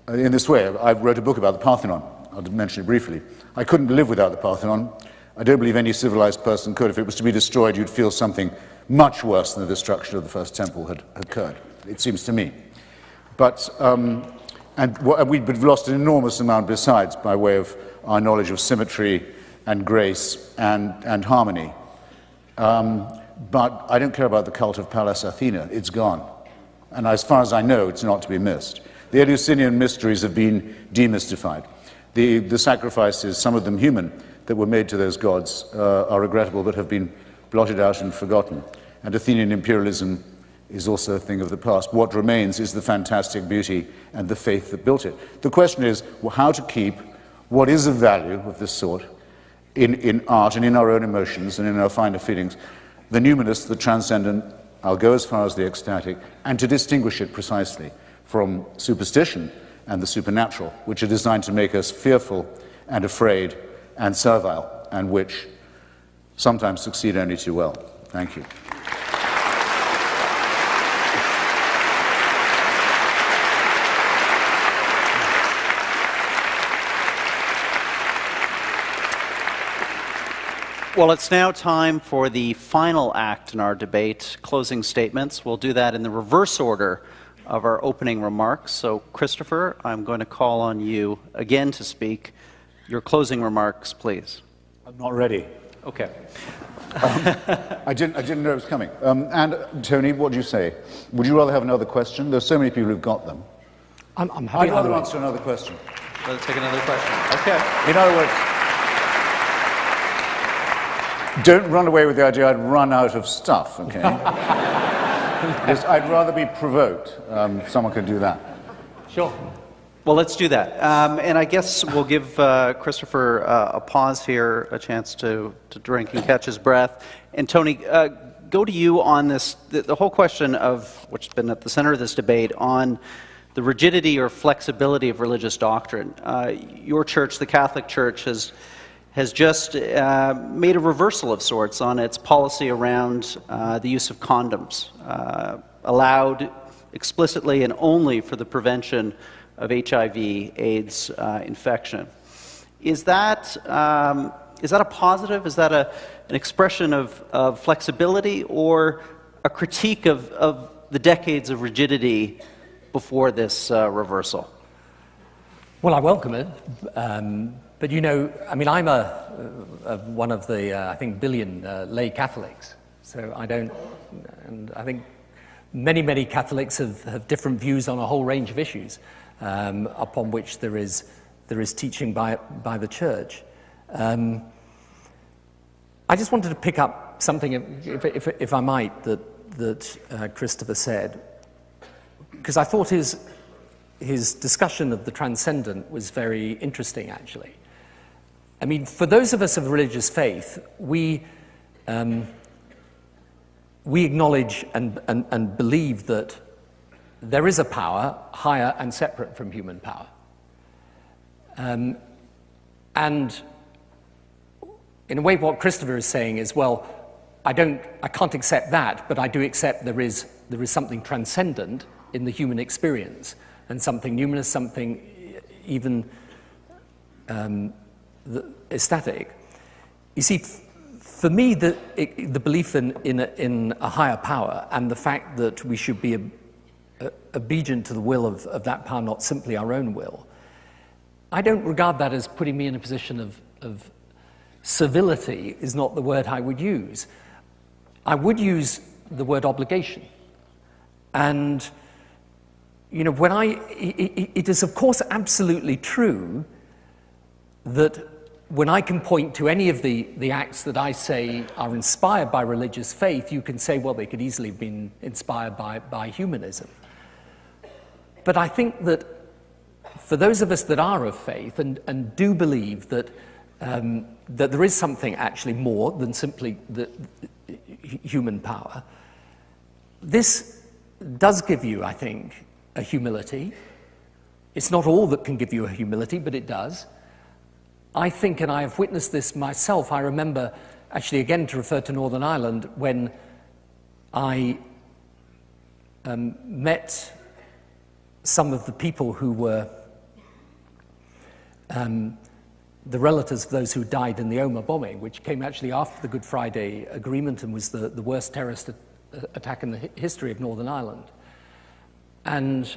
[SPEAKER 3] in this way. I wrote a book about the Parthenon. I'll mention it briefly. I couldn't live without the Parthenon. I don't believe any civilized person could. If it was to be destroyed, you'd feel something much worse than the destruction of the first temple had occurred, it seems to me. But, we've lost an enormous amount besides by way of our knowledge of symmetry and grace and harmony. But I don't care about the cult of Pallas Athena. It's gone. And as far as I know, it's not to be missed. The Eleusinian mysteries have been demystified. The sacrifices, some of them human, that were made to those gods are regrettable but have been blotted out and forgotten. And Athenian imperialism is also a thing of the past. What remains is the fantastic beauty and the faith that built it. The question is how to keep what is of value of this sort in art and in our own emotions and in our finer feelings, the numinous, the transcendent, I'll go as far as the ecstatic, and to distinguish it precisely from superstition and the supernatural, which are designed to make us fearful and afraid and servile, and which sometimes succeed only too well. Thank you.
[SPEAKER 2] Well, it's now time for the final act in our debate, closing statements. We'll do that in the reverse order of our opening remarks. So, Christopher, I'm going to call on you again to speak. Your closing remarks, please.
[SPEAKER 3] I'm not ready.
[SPEAKER 2] Okay.
[SPEAKER 3] I didn't know it was coming. And Tony, what do you say? Would you rather have another question? There's so many people who've got them.
[SPEAKER 4] I'm happy.
[SPEAKER 3] I'd rather answer another question.
[SPEAKER 2] Let's take another question. Okay.
[SPEAKER 3] In other words, don't run away with the idea I'd run out of stuff, okay? Yes, I'd rather be provoked. Someone could do that.
[SPEAKER 4] Sure.
[SPEAKER 2] Well, let's do that. And I guess we'll give Christopher a pause here, a chance to drink and catch his breath. And Tony, go to you on this, the whole question of, which has been at the center of this debate, on the rigidity or flexibility of religious doctrine. Your church, the Catholic Church, has just made a reversal of sorts on its policy around the use of condoms, allowed explicitly and only for the prevention of HIV/AIDS infection. Is that a positive? Is that an expression of flexibility, or a critique of the decades of rigidity before this reversal?
[SPEAKER 4] Well, I welcome it. But you know, I mean, I'm one of the, I think, billion lay Catholics. So I don't, and I think many Catholics have different views on a whole range of issues upon which there is teaching by the Church. I just wanted to pick up something, if I might, that Christopher said, because I thought his discussion of the transcendent was very interesting, actually. I mean, for those of us of religious faith, we acknowledge and believe that there is a power higher and separate from human power. And in a way, what Christopher is saying is, well, I can't accept that, but I do accept there is something transcendent in the human experience, and something numinous, something even ecstatic. You see, for me, the belief in a higher power and the fact that we should be obedient to the will of that power, not simply our own will, I don't regard that as putting me in a position of civility, is not the word I would use. I would use the word obligation. And, you know, it is of course absolutely true that when I can point to any of the acts that I say are inspired by religious faith, you can say, well, they could easily have been inspired by humanism. But I think that for those of us that are of faith and do believe that there is something actually more than simply the human power, this does give you, I think, a humility. It's not all that can give you a humility, but it does. I think, and I have witnessed this myself, I remember, actually again to refer to Northern Ireland, when I met some of the people who were the relatives of those who died in the Omagh bombing, which came actually after the Good Friday Agreement and was the worst terrorist attack in the history of Northern Ireland. And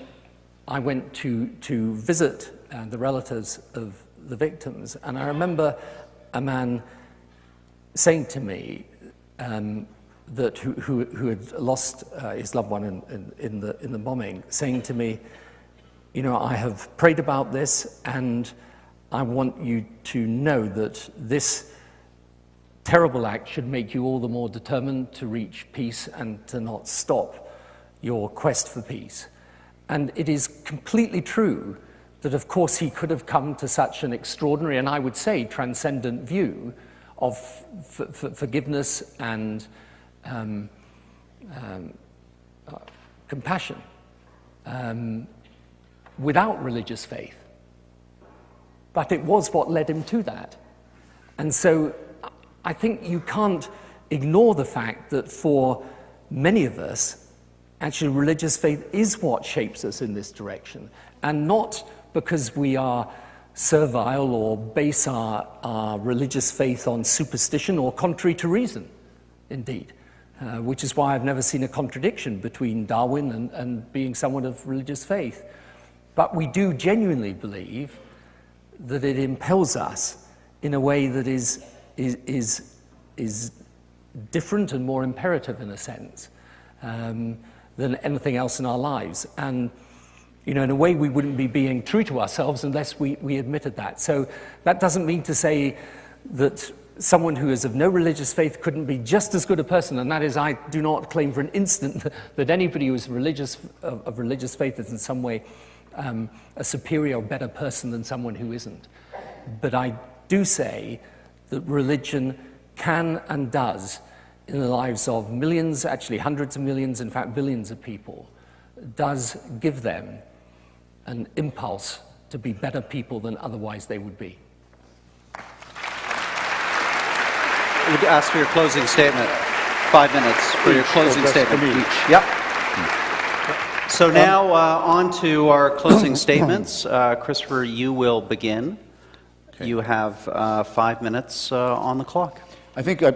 [SPEAKER 4] I went to visit the relatives of the victims, and I remember a man saying to me that who had lost his loved one in the bombing, saying to me, you know, I have prayed about this, and I want you to know that this terrible act should make you all the more determined to reach peace and to not stop your quest for peace. And it is completely true that, of course, he could have come to such an extraordinary, and I would say transcendent view of forgiveness and compassion without religious faith. But it was what led him to that. And so I think you can't ignore the fact that for many of us, actually religious faith is what shapes us in this direction, and not because we are servile or base our religious faith on superstition or contrary to reason, indeed, which is why I've never seen a contradiction between Darwin and being someone of religious faith. But we do genuinely believe that it impels us in a way that is different and more imperative, in a sense, than anything else in our lives. And, you know, in a way we wouldn't be being true to ourselves unless we admitted that. So that doesn't mean to say that someone who is of no religious faith couldn't be just as good a person, and that is, I do not claim for an instant that anybody who is of religious faith is in some way a superior or better person than someone who isn't. But I do say that religion can and does, in the lives of millions, actually hundreds of millions, in fact billions of people, does give them an impulse to be better people than otherwise they would be.
[SPEAKER 2] I would ask for your closing statement. 5 minutes for your closing statement each. Yep. So now on to our closing statements. Christopher, you will begin. Okay. You have 5 minutes on the clock.
[SPEAKER 3] I think a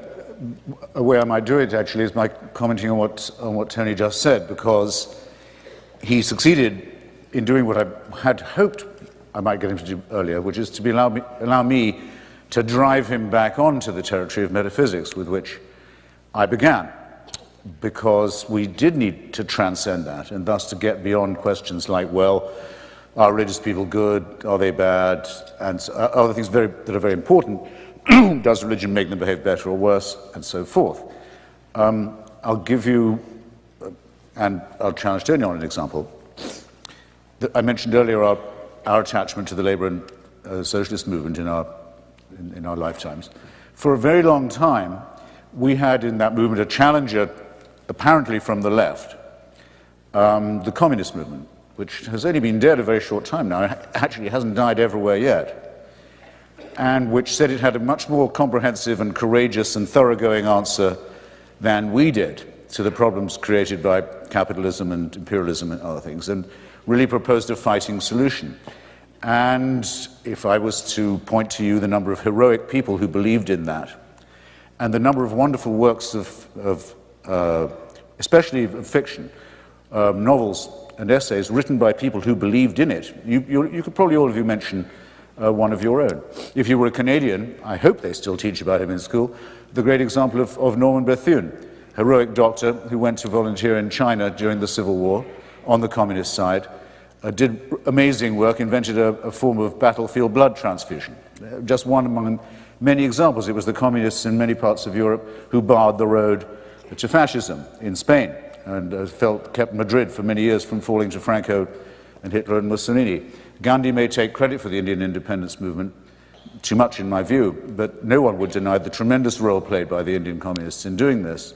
[SPEAKER 3] way I might do it, actually, is by commenting on what Tony just said, because he succeeded in doing what I had hoped I might get him to do earlier, which is to allow me to drive him back onto the territory of metaphysics, with which I began, because we did need to transcend that, and thus to get beyond questions like, well, are religious people good, are they bad, and other things that are very important. Does religion make them behave better or worse, and so forth. I'll give you, and I'll challenge Tony on an example. I mentioned earlier our attachment to the labor and socialist movement in our lifetimes. For a very long time, we had in that movement a challenger, apparently from the left, the communist movement, which has only been dead a very short time now. It actually hasn't died everywhere yet, and which said it had a much more comprehensive and courageous and thoroughgoing answer than we did to the problems created by capitalism and imperialism and other things, and really proposed a fighting solution. And if I was to point to you the number of heroic people who believed in that, and the number of wonderful works of especially of fiction, novels and essays written by people who believed in it. You could probably, all of you, mention one of your own. If you were a Canadian, I hope they still teach about him in school, the great example of Norman Bethune, heroic doctor who went to volunteer in China during the Civil War on the communist side, did amazing work, invented a form of battlefield blood transfusion. Just one among many examples. It was the communists in many parts of Europe who barred the road to fascism in Spain and kept Madrid for many years from falling to Franco and Hitler and Mussolini. Gandhi may take credit for the Indian independence movement, too much in my view, but no one would deny the tremendous role played by the Indian communists in doing this,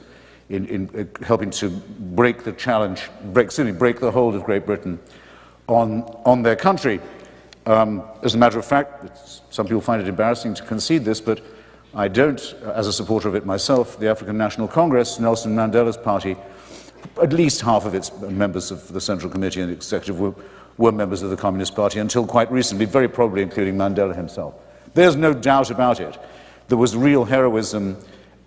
[SPEAKER 3] in helping to break the challenge, break the hold of Great Britain on their country. As a matter of fact, some people find it embarrassing to concede this, but I don't, as a supporter of it myself. The African National Congress, Nelson Mandela's party, at least half of its members of the Central Committee and the Executive were members of the Communist Party until quite recently, very probably including Mandela himself. There's no doubt about it. There was real heroism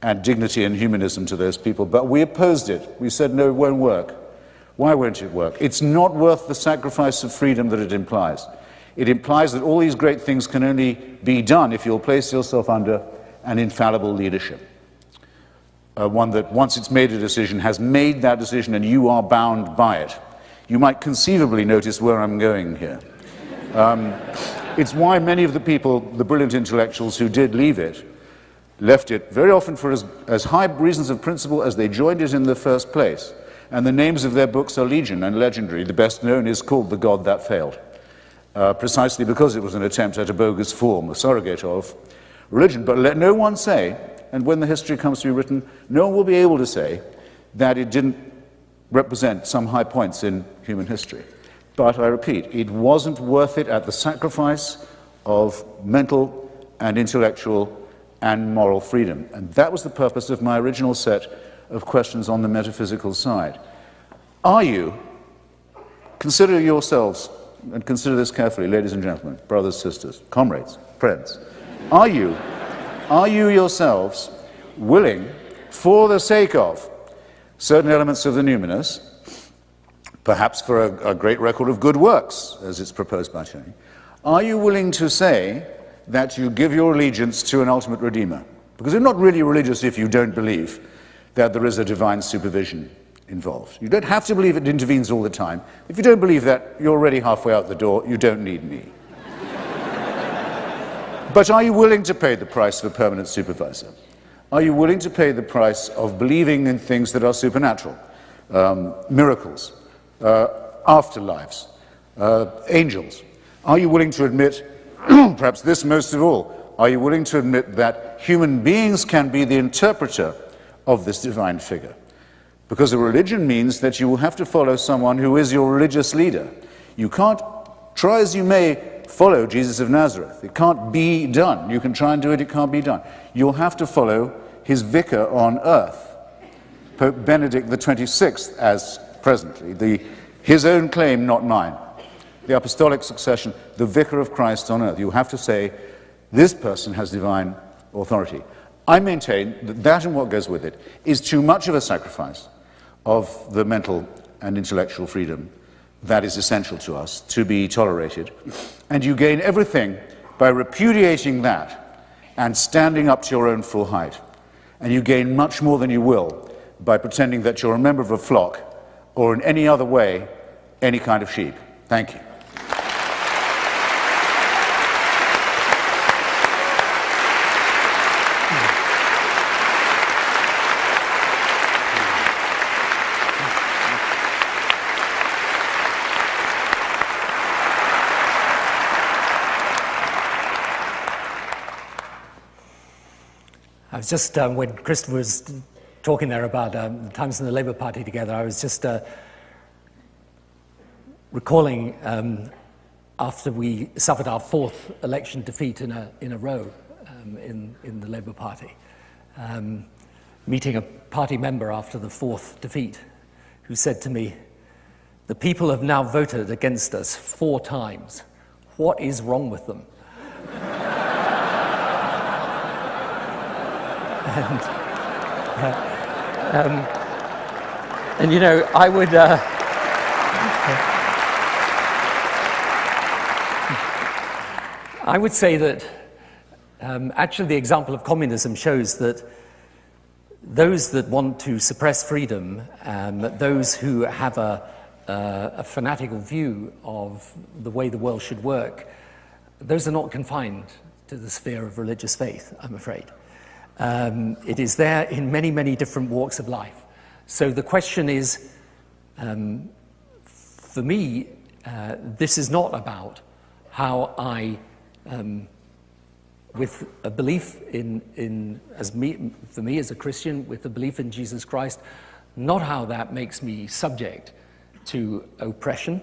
[SPEAKER 3] and dignity and humanism to those people, but we opposed it. We said, no, it won't work. Why won't it work? It's not worth the sacrifice of freedom that it implies. It implies that all these great things can only be done if you'll place yourself under an infallible leadership. One that, once it's made a decision, has made that decision and you are bound by it. You might conceivably notice where I'm going here. It's why many of the people, the brilliant intellectuals who did leave it, left it very often for as high reasons of principle as they joined it in the first place. And the names of their books are legion and legendary. The best known is called The God That Failed, precisely because it was an attempt at a bogus form, a surrogate of religion. But let no one say, and when the history comes to be written, no one will be able to say that it didn't represent some high points in human history. But I repeat, it wasn't worth it at the sacrifice of mental and intellectual and moral freedom. And that was the purpose of my original set of questions on the metaphysical side. Are you, consider yourselves, and consider this carefully, ladies and gentlemen, brothers, sisters, comrades, friends, are you yourselves willing, for the sake of certain elements of the numinous, perhaps for a great record of good works, as it's proposed by Tony, are you willing to say that you give your allegiance to an ultimate Redeemer? Because you're not really religious if you don't believe that there is a divine supervision involved. You don't have to believe it intervenes all the time. If you don't believe that, you're already halfway out the door. You don't need me. But are you willing to pay the price of a permanent supervisor? Are you willing to pay the price of believing in things that are supernatural? Miracles, afterlives, angels. Are you willing to admit, perhaps this most of all, are you willing to admit that human beings can be the interpreter of this divine figure? Because a religion means that you will have to follow someone who is your religious leader. You can't, try as you may, follow Jesus of Nazareth. It can't be done. You can try and do it, it can't be done. You'll have to follow his vicar on earth, Pope Benedict XXVI, as presently, his own claim, not mine. The apostolic succession, the vicar of Christ on earth. You have to say, this person has divine authority. I maintain that that and what goes with it is too much of a sacrifice of the mental and intellectual freedom that is essential to us to be tolerated. And you gain everything by repudiating that and standing up to your own full height. And you gain much more than you will by pretending that you're a member of a flock or in any other way, any kind of sheep. Thank you.
[SPEAKER 4] I was just, when Christopher was talking there about times in the Labour Party together, I was just recalling after we suffered our fourth election defeat in a row in the Labour Party, meeting a party member after the fourth defeat who said to me, "The people have now voted against us 4 times. What is wrong with them?" And you know, I would, I would say that actually the example of communism shows that those that want to suppress freedom, those who have a fanatical view of the way the world should work, those are not confined to the sphere of religious faith, I'm afraid. It is there in many, many different walks of life. So the question is, for me, this is not about how I, with a belief for me as a Christian, with a belief in Jesus Christ, not how that makes me subject to oppression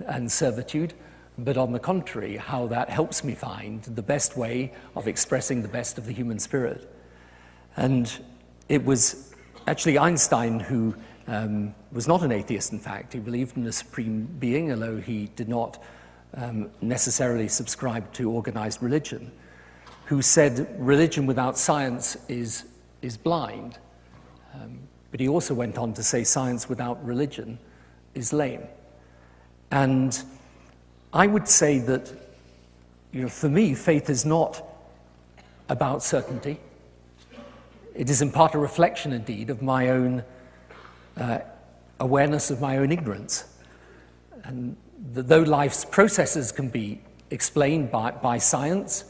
[SPEAKER 4] and servitude, but on the contrary, how that helps me find the best way of expressing the best of the human spirit. And it was actually Einstein who was not an atheist, in fact. He believed in a supreme being, although he did not necessarily subscribe to organized religion, who said religion without science is blind. But he also went on to say science without religion is lame. And I would say that, for me, faith is not about certainty. It is in part a reflection, indeed, of my own awareness of my own ignorance. And that though life's processes can be explained by science,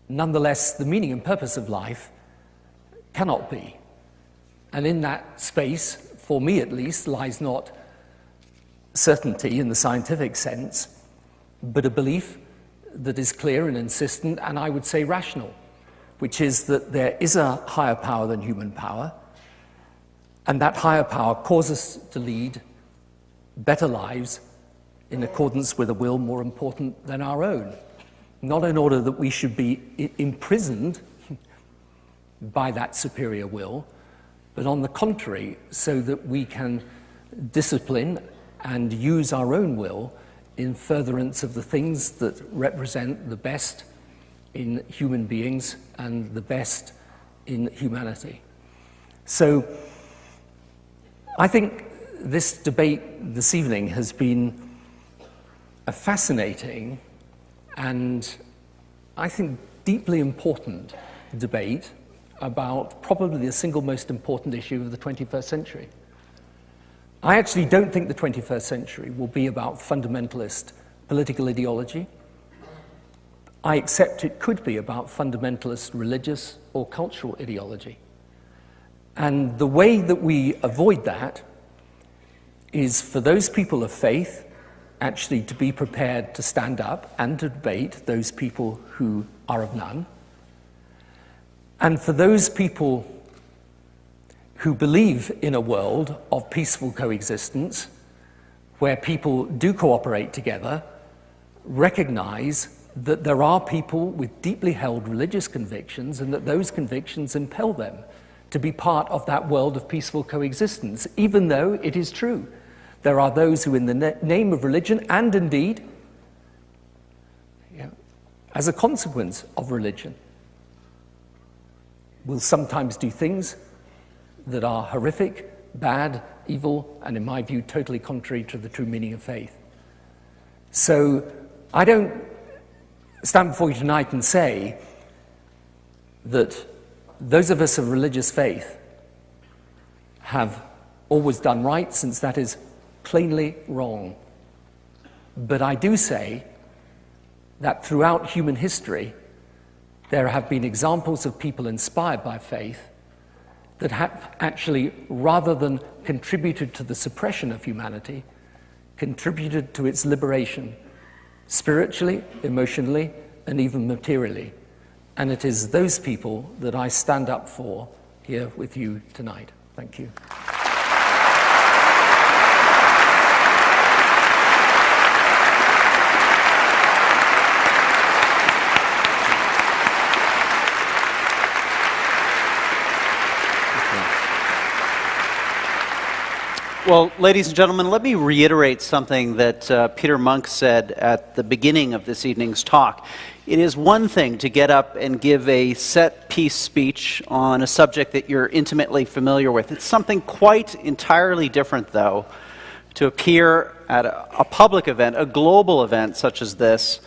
[SPEAKER 4] nonetheless, the meaning and purpose of life cannot be. And in that space, for me at least, lies not certainty in the scientific sense, but a belief that is clear and insistent, and I would say rational, which is that there is a higher power than human power, and that higher power causes us to lead better lives in accordance with a will more important than our own. Not in order that we should be imprisoned by that superior will, but on the contrary, so that we can discipline and use our own will in furtherance of the things that represent the best in human beings and the best in humanity. So I think this debate this evening has been a fascinating and I think deeply important debate about probably the single most important issue of the 21st century. I actually don't think the 21st century will be about fundamentalist political ideology. I accept it could be about fundamentalist religious or cultural ideology. And the way that we avoid that is for those people of faith actually to be prepared to stand up and to debate those people who are of none. And for those people who believe in a world of peaceful coexistence, where people do cooperate together, recognize that there are people with deeply held religious convictions and that those convictions impel them to be part of that world of peaceful coexistence, even though it is true. There are those who, in the name of religion, and indeed, as a consequence of religion, will sometimes do things that are horrific, bad, evil, and in my view, totally contrary to the true meaning of faith. So I don't stand before you tonight and say that those of us of religious faith have always done right, since that is plainly wrong. But I do say that throughout human history, there have been examples of people inspired by faith that have actually, rather than contributed to the suppression of humanity, contributed to its liberation, spiritually, emotionally, and even materially. And it is those people that I stand up for here with you tonight. Thank you.
[SPEAKER 2] Well, ladies and gentlemen, let me reiterate something that Peter Munk said at the beginning of this evening's talk. It is one thing to get up and give a set-piece speech on a subject that you're intimately familiar with. It's something quite entirely different, though, to appear at a public event, a global event such as this,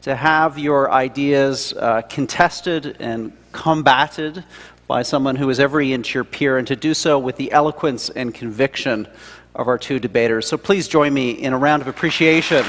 [SPEAKER 2] to have your ideas contested and combated by someone who is every inch your peer, and to do so with the eloquence and conviction of our two debaters. So please join me in a round of appreciation